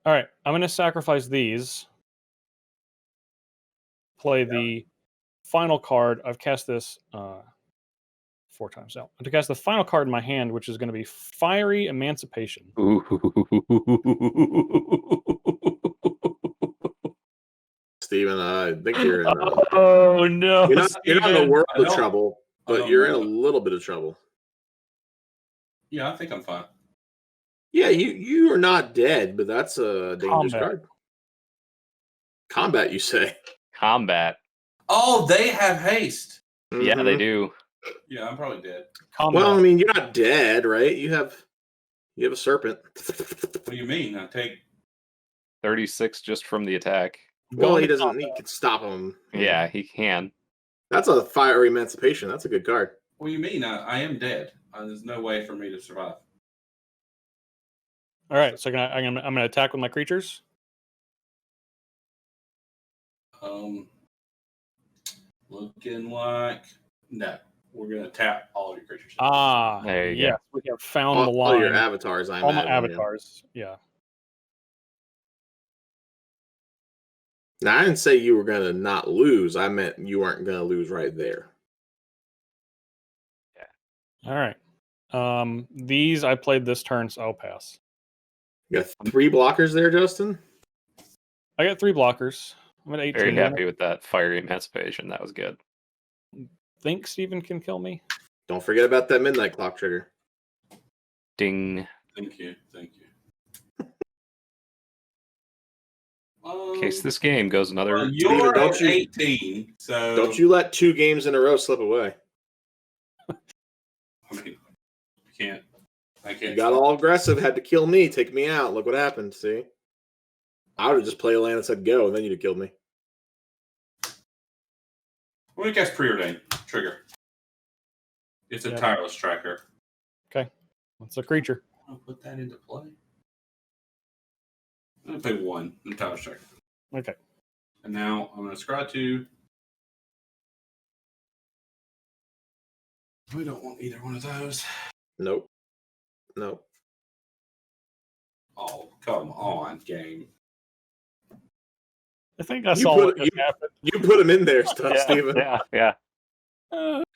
All right. I'm going to sacrifice these. Play the final card. I've cast this 4 times now. To cast the final card in my hand, which is going to be Fiery Emancipation. Steven, I think you're in oh no! You're not in a world of trouble, but you're in a little bit of trouble. Yeah, I think I'm fine. Yeah, you are not dead, but that's a dangerous card. Combat, you say? Combat. Oh, they have haste. Yeah, they do. Yeah, I'm probably dead. Combat. Well, I mean, you're not dead, right? You have a serpent. What do you mean? I take 36 just from the attack. Well, he doesn't. He can stop him. Yeah, he can. That's a Fiery Emancipation. That's a good card. What do you mean? I am dead. There's no way for me to survive. All right, so I'm gonna attack with my creatures. Looking like no. We're gonna tap all of your creatures. Ah, there you yes, go. we have found the line. All your avatars. All my avatars. Yeah. Now, I didn't say you were gonna not lose. I meant you weren't gonna lose right there. All right. These I played this turn, so I'll pass. You got 3 blockers there, Justin? I got 3 blockers. I'm at 18. Very happy with that Fiery Emancipation. That was good. Think Steven can kill me? Don't forget about that midnight clock trigger. Ding. Thank you. In case this game goes another... You're at 18, so... Don't you let 2 games in a row slip away. I mean, I can't. You got all aggressive, had to kill me, take me out. Look what happened, see? I would have just played a land and said go, and then you'd have killed me. Let me cast Preordain. Trigger. It's a tireless tracker. Okay. What's a creature? I'll put that into play. I'm going to play 1 in tireless tracker. Okay. And now I'm going to scry 2. We don't want either one of those. Nope. Oh, come on, game. I think I saw what just happened. You put them in there, Steven. Yeah.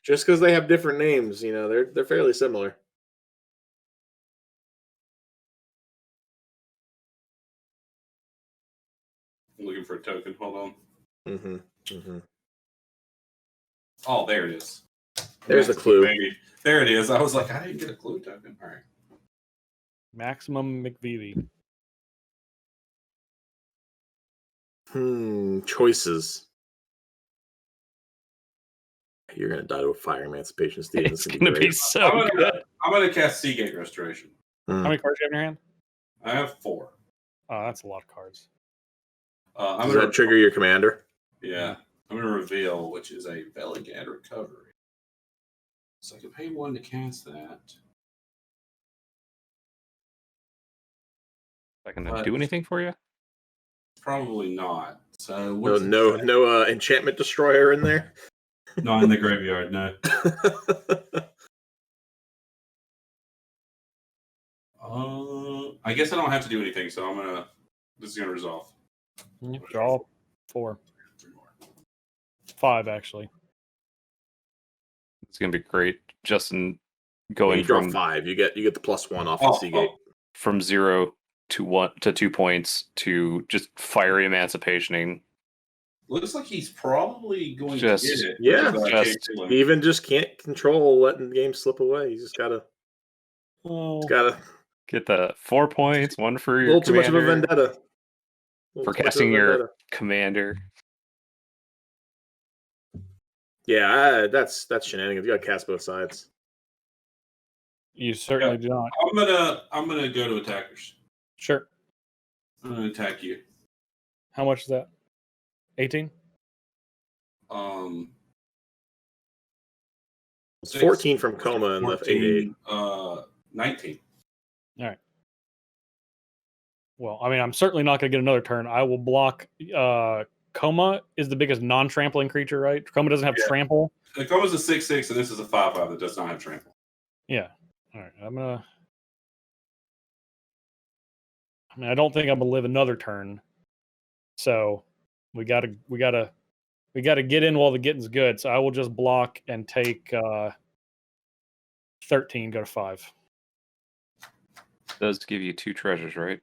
Just because they have different names, they're fairly similar. I'm looking for a token. Hold on. Mm-hmm. Oh, there it is. There's the clue. There it is. I was like, I didn't get a clue token. All right. Maximum McVeevy. Choices. You're gonna die to a fire emancipation, Steven. It's gonna be so I'm good. gonna cast Seagate Restoration. How many cards do you have in your hand? I have 4. Oh, that's a lot of cards. I'm Does gonna that trigger your commander? Yeah, I'm gonna reveal, which is a Veligad Recovery. So I can pay 1 to cast that. Not gonna do anything for you? Probably not. So No enchantment destroyer in there. not in the graveyard. No. I guess I don't have to do anything, so this is gonna resolve. Draw 4. 3 more. 5, actually. It's gonna be great. Justin When going you draw from 5, you get the +1 off the Seagate. from 0 to 1 to 2 points to just fiery emancipationing. Looks like he's probably going Just- to get it. yeah, because I just- can't kill him. Steven just can't control letting the game slip away. He's just gotta Get the 4 points, one for a your little too much of a commander, vendetta. for casting your commander. Yeah, that's shenanigans. You gotta cast both sides. You certainly do not. I'm gonna go to attackers. Sure. I'm gonna attack you. How much is that? 18? It's 14 from Coma and the 8/8. 19. Well, I mean, I'm certainly not going to get another turn. I will block. Coma is the biggest non-trampling creature, right? Coma doesn't have trample. The Coma's a 6/6, and this is a 5/5 that does not have trample. Yeah. All right. I mean, I don't think I'm gonna live another turn. So we gotta get in while the getting's good. So I will just block and take 13, go to 5. Does give you 2 treasures, right?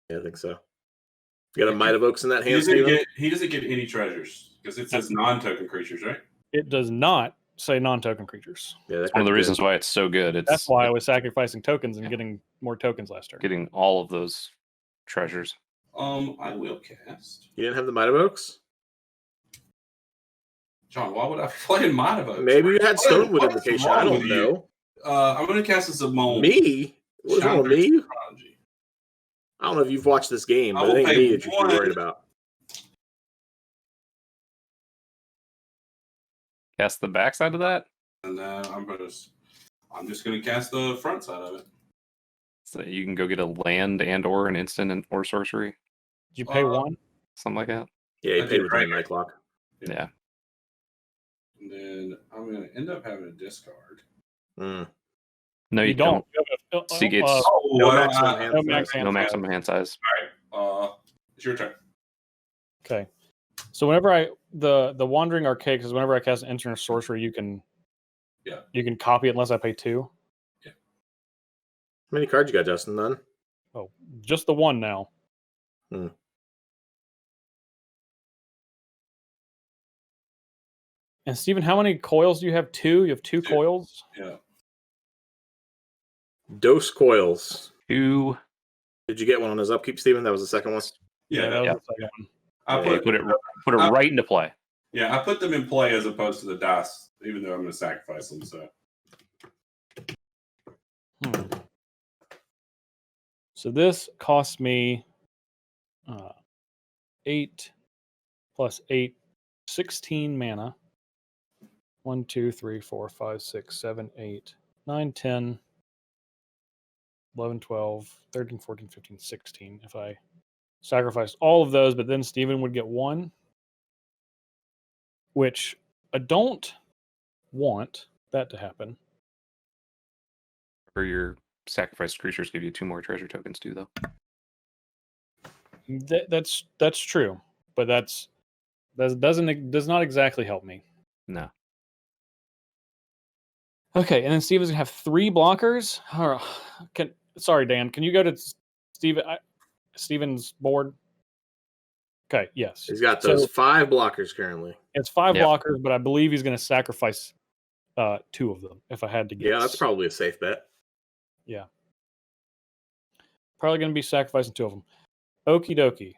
Yeah, I think so. You got a Might of Oaks in that hand, He doesn't get any treasures because it says non-token creatures, right? It does not say non-token creatures. Yeah, That's one of the reasons why it's so good. That's why I was sacrificing tokens and getting more tokens last turn. Getting all of those treasures. I will cast. You didn't have the Might of Oaks? John, why would I play in Might of Oaks? Maybe you had Stonewood what is Invocation. wrong I don't with you? know. I'm going to cast a Zamon. Me? What's wrong with me? Prodigy. I don't know if you've watched this game, I but will it ain't pay me that you should one. be worried about. Cast the backside of that? And I'm just going to cast the front side of it. So you can go get a land and or an instant or sorcery. Did you pay 1? Something like that. Yeah, you I paid did with right the Night Clock. Yeah. And then I'm going to end up having a discard. No, you You don't. Seagate's No maximum hand no size. max hand no size. maximum hand size. All right. It's your turn. Okay. So whenever the Wandering Archaic is whenever I cast an instant or sorcery, you can copy it unless I pay 2. How many cards you got, Justin? None? Oh, just the 1 now. And Steven, how many coils do you have? 2? You have 2 coils? Yeah. Dose Coils. 2. Did you get one on his upkeep, Steven? That was the second one? Yeah. that was yeah. the second one. I Put it right into play. Yeah, I put them in play as opposed to the dice, even though I'm going to sacrifice them. So So this costs me 8 plus 8, 16 mana. 1, 2, 3, 4, 5, 6, 7, 8, 9, 10, 11, 12, 13, 14, 15, 16. If I sacrificed all of those, but then Steven would get 1, which I don't want that to happen. Or your sacrificed creatures give you 2 more treasure tokens too, though. That's true, but that does not exactly help me. No. Okay, and then Steven's gonna have 3 blockers. Sorry, Dan. Can you go to Steven's board? Okay, yes. He's got those 5 blockers currently. It's 5 Yep. blockers, but I believe he's gonna sacrifice 2 of them if I had to guess. Yeah, that's probably a safe bet. Yeah. probably going to be sacrificing 2 of them. Okie dokie.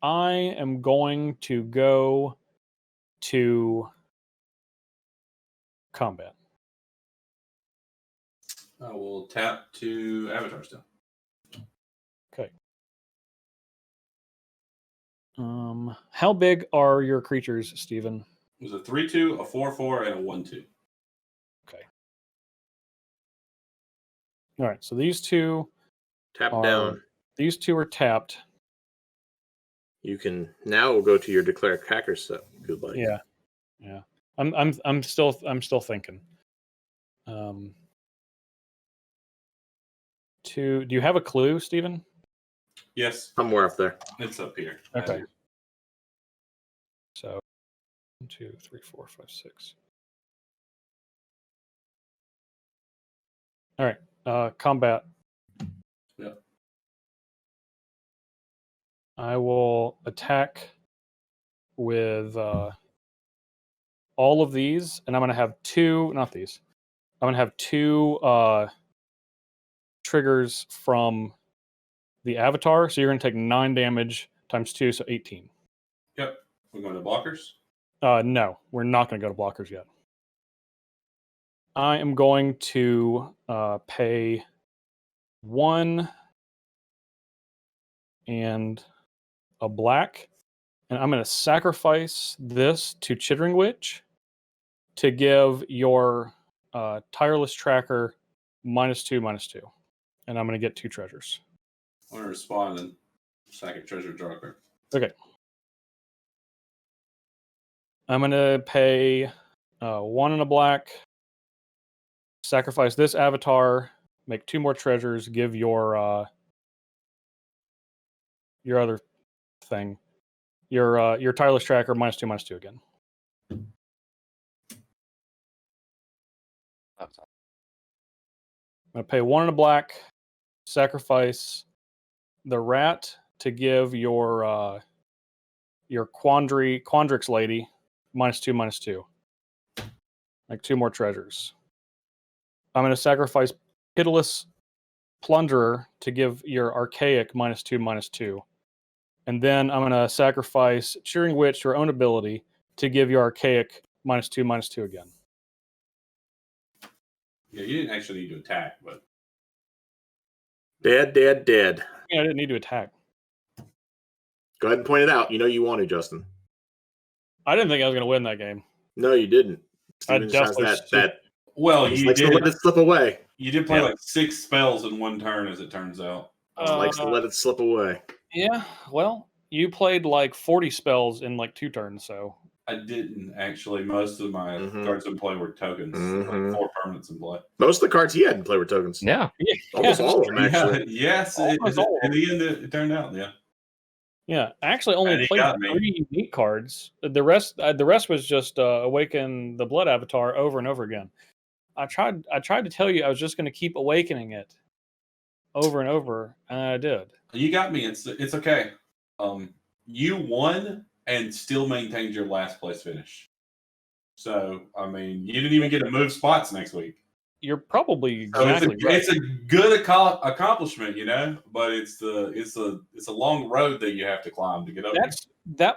I am going to go to combat. I will tap to Avatar still. Okay. How big are your creatures, Steven? It was a 3/2, a 4/4, and a 1/2. Okay. All right. So these two Tap are down. These two are tapped. You can now go to your declare hacker set if you'd like. Yeah. Yeah. I'm still thinking. Do you have a clue, Steven? Yes, Somewhere up there. it's up here. Okay. So 1, 2, 3, 4, 5, 6. All right. Combat. Yep. I will attack with all of these, and I'm going to have 2. Not these. I'm going to have 2 triggers from the avatar. So you're going to take 9 damage times 2, so 18. Yep. We're going to blockers. No, we're not going to go to blockers yet. I am going to pay 1 and a black, and I'm going to sacrifice this to Chittering Witch to give your tireless tracker -2/-2, and I'm going to get 2 treasures. I'm going to respond and second treasure drawer. Okay. I'm going to pay 1 and a black, sacrifice this avatar, make 2 more treasures, give your other thing, your tireless tracker -2/-2 again. I'm going to pay 1 and a black, sacrifice the rat to give your Quandrix lady -2/-2. Like 2 more treasures. I'm going to sacrifice Pitiless Plunderer to give your Archaic -2/-2. And then I'm going to sacrifice Cheering Witch, your own ability, to give your Archaic -2/-2 again. Yeah, you didn't actually need to attack, but Dead. Yeah, I didn't need to attack. Go ahead and point it out. You know you want to, Justin. I didn't think I was going to win that game. No, you didn't. I Steven just has that. well, He you likes to did. let it slip away. You did play Yeah. like 6 spells in one turn, as it turns out. He likes to let it slip away. Yeah, well, you played like 40 spells in like 2 turns, so. I didn't actually. Most of my cards in play were tokens. Like 4 permanents in play. Most of the cards he had in play were tokens. Yeah. Almost all of them, actually. Yes, in the end, it turned out, yeah. Yeah, I actually only played 3 unique cards. The rest was just Awaken the Blood Avatar over and over again. I tried to tell you I was just going to keep awakening it over and over, and I did. You got me. It's okay. You won and still maintained your last place finish. So, I mean, you didn't even get to move spots next week. You're probably exactly right. It's a good accomplishment, you know, but it's a long road that you have to climb to get over.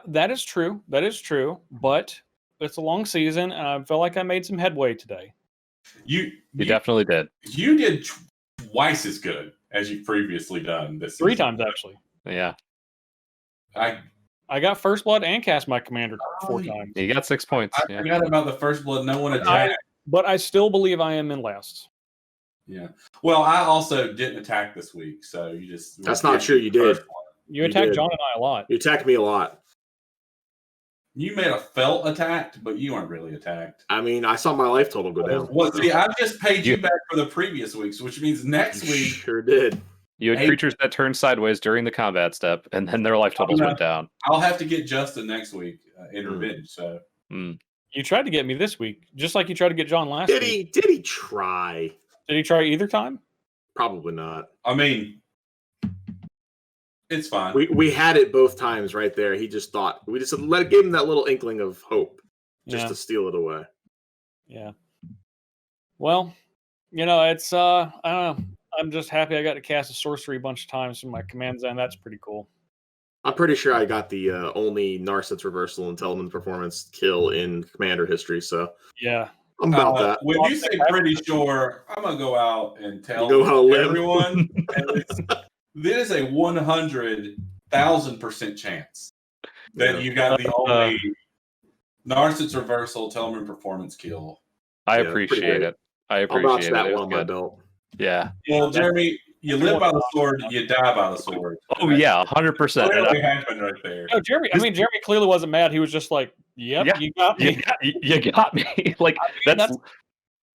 That is true. That is true. But it's a long season, and I feel like I made some headway today. You definitely did. You did twice as good as you've previously done this season. 3 times actually. Yeah. I got First Blood and cast my commander 4 times. You got 6 points. I forgot about the First Blood. No one attacked. But I still believe I am in last. Yeah. Well, I also didn't attack this week, so you just. That's not true. You did. You attacked John and I a lot. You attacked me a lot. You may have felt attacked, but you weren't really attacked. I mean, I saw my life total go down. Well, see, I just paid you back for the previous weeks, which means next week. Sure did. You had creatures that turned sideways during the combat step, and then their life totals went down. I'll have to get Justin next week in revenge. So you tried to get me this week, just like you tried to get John last week. Did he try? Did he try either time? Probably not. I mean, it's fine. We had it both times right there. He just thought we just gave him that little inkling of hope, just to steal it away. Yeah. Well, you know, it's I don't know. I'm just happy I got to cast a sorcery a bunch of times from my command zone. That's pretty cool. I'm pretty sure I got the only Narset's Reversal and Telement Performance kill in Commander history, so Yeah. I'm about that. When you say pretty sure, I'm going to go out and tell everyone. This is a 100,000% chance that you got the only Narset's Reversal, Telement Performance kill. I appreciate it. I'll notch that one on my belt. Yeah. Well, Jeremy, you live by the sword, you die by the sword. Oh yeah, 100%. Clearly happened right there. No, Jeremy. I mean, Jeremy clearly wasn't mad. He was just like, "Yep, Yeah, you got me. You got me." Like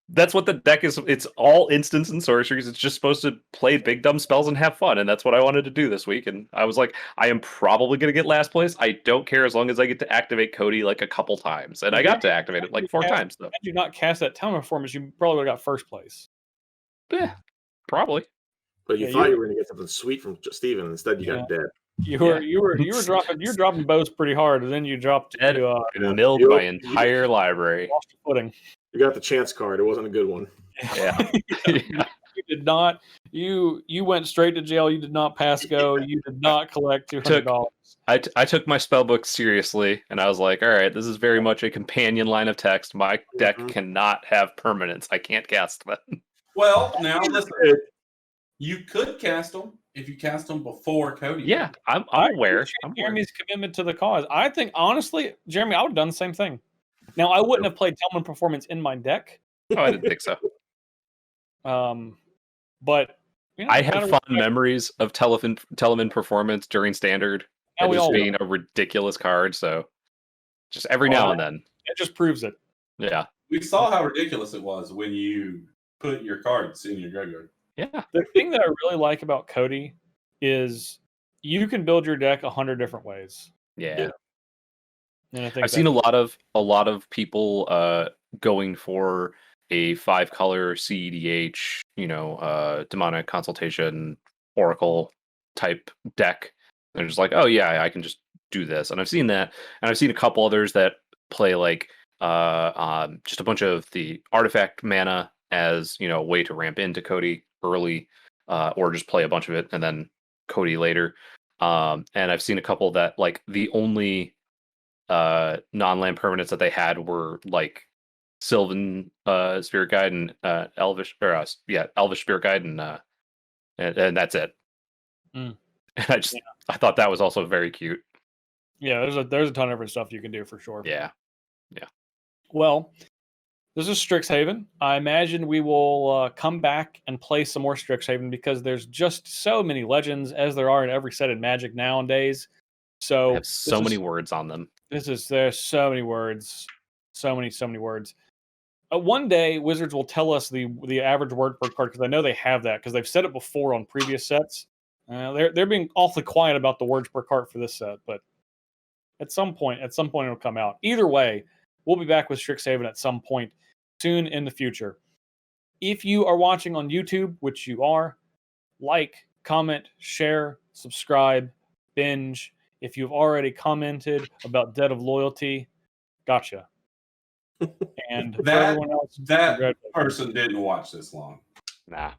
that's what the deck is. It's all instants and sorceries. It's just supposed to play big dumb spells and have fun, and that's what I wanted to do this week. And I was like, I am probably gonna get last place. I don't care as long as I get to activate Cody like a couple times, and I got to activate it like 4 times. Though. Had you not cast that Talon performance, you probably would have got first place. Yeah, probably. But you thought you were going to get something sweet from Steven, and instead you got dead. You were dropping bows pretty hard, and then you dropped milled my entire library. Lost your footing. You got the chance card. It wasn't a good one. Yeah. You did not. You went straight to jail. You did not pass go. You did not collect $200. I took my spellbook seriously, and I was like, all right, this is very much a companion line of text. My deck cannot have permanents. I can't cast them. Well, now listen. You could cast them if you cast them before Cody. Yeah, I'm aware. Jeremy's commitment to the cause. I think, honestly, Jeremy, I would have done the same thing. Now, I wouldn't have played Telement Performance in my deck. Oh, I didn't think so. But I have fond memories of Telement Performance during Standard and just being a ridiculous card. So just every now and then. It just proves it. Yeah. We saw how ridiculous it was when you put your cards in your graveyard. Yeah. The thing that I really like about Cody is you can build your deck 100 different ways. Yeah. And I think I've seen a lot of people going for a 5-color CEDH, demonic consultation oracle type deck. They're just like, oh yeah, I can just do this. And I've seen that, and I've seen a couple others that play like just a bunch of the artifact mana as a way to ramp into Cody early, or just play a bunch of it and then Cody later. And I've seen a couple that like the only non-land permanents that they had were like Sylvan Spirit Guide and Elvish Spirit Guide and that's it. And I thought that was also very cute. Yeah, there's a ton of different stuff you can do for sure. Yeah. Well, this is Strixhaven. I imagine we will come back and play some more Strixhaven because there's just so many legends as there are in every set in Magic nowadays. So they have so many words on them. There's so many words, so many words. One day, Wizards will tell us the average word per card because I know they have that because they've said it before on previous sets. They're being awfully quiet about the words per card for this set, but at some point it'll come out. Either way, we'll be back with Strixhaven at some point soon in the future. If you are watching on YouTube, which you are, like, comment, share, subscribe, binge. If you've already commented about Debt of Loyalty, gotcha. And that person didn't watch this long. Nah.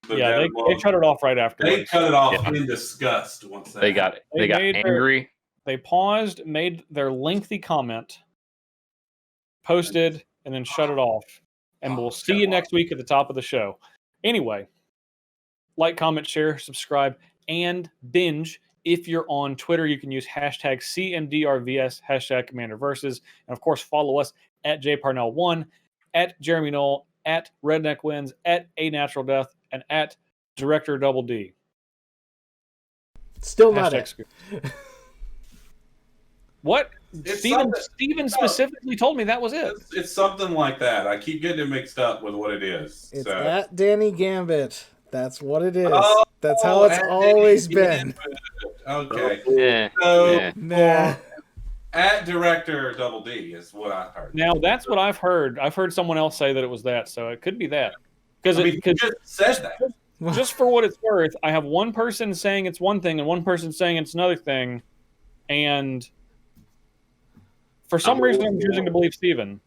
Yeah, they cut it off right after. They cut it off in disgust once they got angry. They paused, made their lengthy comment, posted, and then shut it off. And we'll see you next week at the top of the show. Anyway, like, comment, share, subscribe, and binge. If you're on Twitter, you can use hashtag CMDRVS, hashtag CommanderVersus. And of course, follow us at JParnell1, at Jeremy Knoll, at Redneck Wins, at A Natural Death, and at Director Double D. Still not it. What? Steven specifically told me that was it. It's something like that. I keep getting it mixed up with what it is. It's at Danny Gambit. That's what it is. Oh, that's how it's always been. Okay. Nah. At Director Double D is what I heard. Now, that's what I've heard. I've heard someone else say that it was that, so it could be that. Because he just said that. Just for what it's worth, I have one person saying it's one thing and one person saying it's another thing, and for some reason I'm choosing to believe Steven.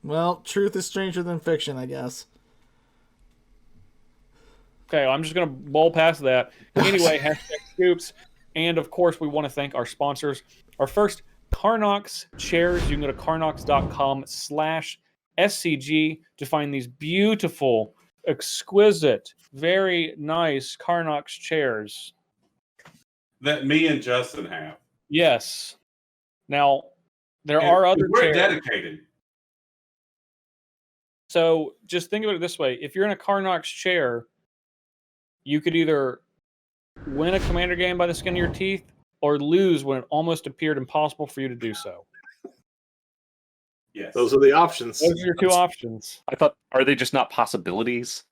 Well, truth is stranger than fiction, I guess. Okay, I'm just going to bowl past that. Anyway, hashtag scoops. And of course, we want to thank our sponsors. Our first, Carnox chairs. You can go to carnox.com/SCG to find these beautiful, exquisite, very nice Carnox chairs. That me and Justin have. Yes. Now, there And are other we're chairs. dedicated. So just think of it this way. If you're in a Carnox chair, you could either win a Commander game by the skin of your teeth or lose when it almost appeared impossible for you to do so. Yes. Those are the options. Those are your two options. I thought, are they just not possibilities?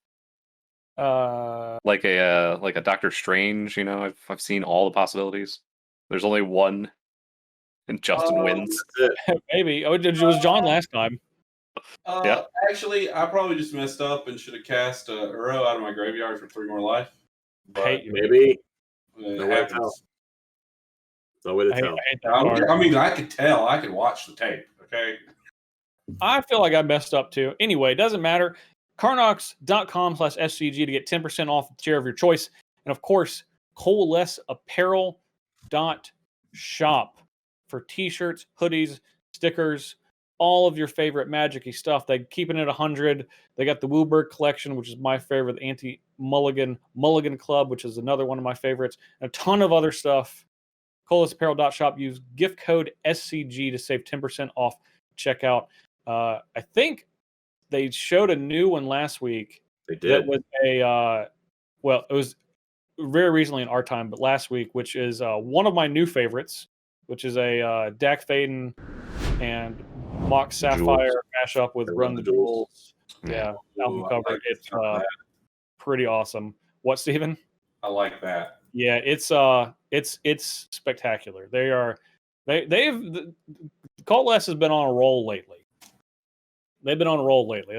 Like a Doctor Strange, you know, I've seen all the possibilities. There's only one, and Justin wins. Maybe. Oh, it was John last time. Yeah. Actually, I probably just messed up and should have cast Uro out of my graveyard for 3 more life. But Hate you. Maybe. it No way to tell. happens. No way to I tell. hate that card. I mean, I could tell. I could watch the tape. Okay. I feel like I messed up too. Anyway, it doesn't matter. Carnox.com/SCG to get 10% off the chair of your choice. And of course, coalesceapparel.shop for t-shirts, hoodies, stickers, all of your favorite Magic-y stuff. They keeping it 100. They got the Wooburg collection, which is my favorite, the Anti-Mulligan Mulligan Club, which is another one of my favorites, and a ton of other stuff. coalesceapparel.shop. Use gift code SCG to save 10% off checkout. I think they showed a new one last week. They did. That was it was very recently in our time, but last week, which is one of my new favorites, which is a Dak Faden and Mox Sapphire mashup with Run the Jewels. Yeah, album cover. It's pretty awesome. What, Steven? I like that. Yeah, it's spectacular. Coalesce has been on a roll lately. They've been on a roll lately.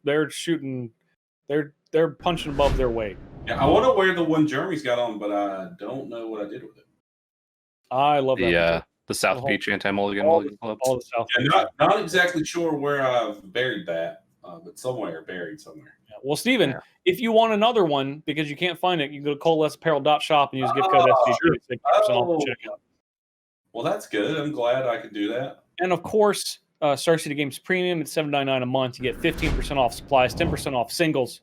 They're shooting. They're punching above their weight. Yeah, I want to wear the one Jeremy's got on, but I don't know what I did with it. I love that. The South Beach Anti-Mulligan Club. All the South Beach. Not exactly sure where I've buried that, but buried somewhere. Yeah. Well, Steven, if you want another one because you can't find it, you can go to coalesceapparel.shop and use gift code SCG to take 10% off the checkout. Well, that's good. I'm glad I could do that. And of course, Star City Games Premium at $7.99 a month. You get 15% off supplies, 10% off singles,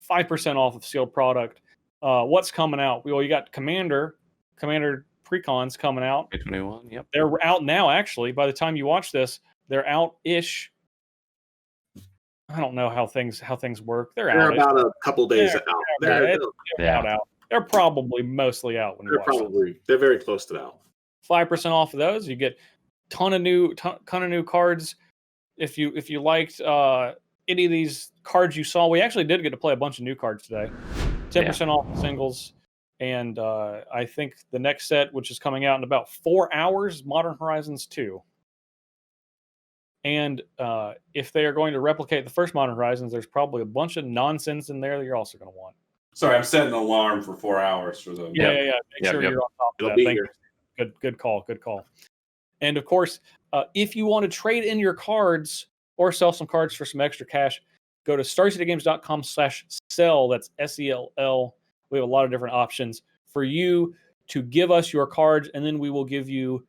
5% off of sealed product. What's coming out? Well, you got Commander Precons coming out. 2021, yep. They're out now, actually. By the time you watch this, they're out-ish. I don't know how things work. They're out. About a couple days out. They're out. They're probably mostly out when you watch this. They're very close to out. 5% off of those. You get ton of new cards. If you liked any of these cards you saw, we actually did get to play a bunch of new cards today. 10% off singles. And I think the next set, which is coming out in about 4 hours, Modern Horizons 2. And if they are going to replicate the first Modern Horizons, there's probably a bunch of nonsense in there that you're also going to want. Sorry, I'm setting an alarm for 4 hours for the. Yeah. Make sure you're on top of that. Thank you. Good call. And of course, if you want to trade in your cards or sell some cards for some extra cash, go to starcitygames.com/sell. That's SELL. We have a lot of different options for you to give us your cards, and then we will give you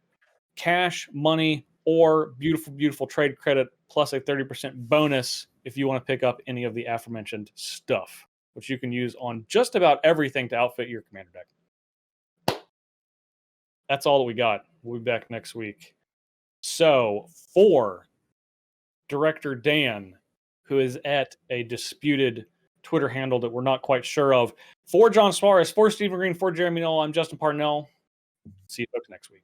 cash, money, or beautiful trade credit plus a 30% bonus if you want to pick up any of the aforementioned stuff, which you can use on just about everything to outfit your commander deck. That's all that we got. We'll be back next week. So, for Director Dan, who is at a disputed Twitter handle that we're not quite sure of, for John Suarez, for Stephen Green, for Jeremy Noel, I'm Justin Parnell. See you folks next week.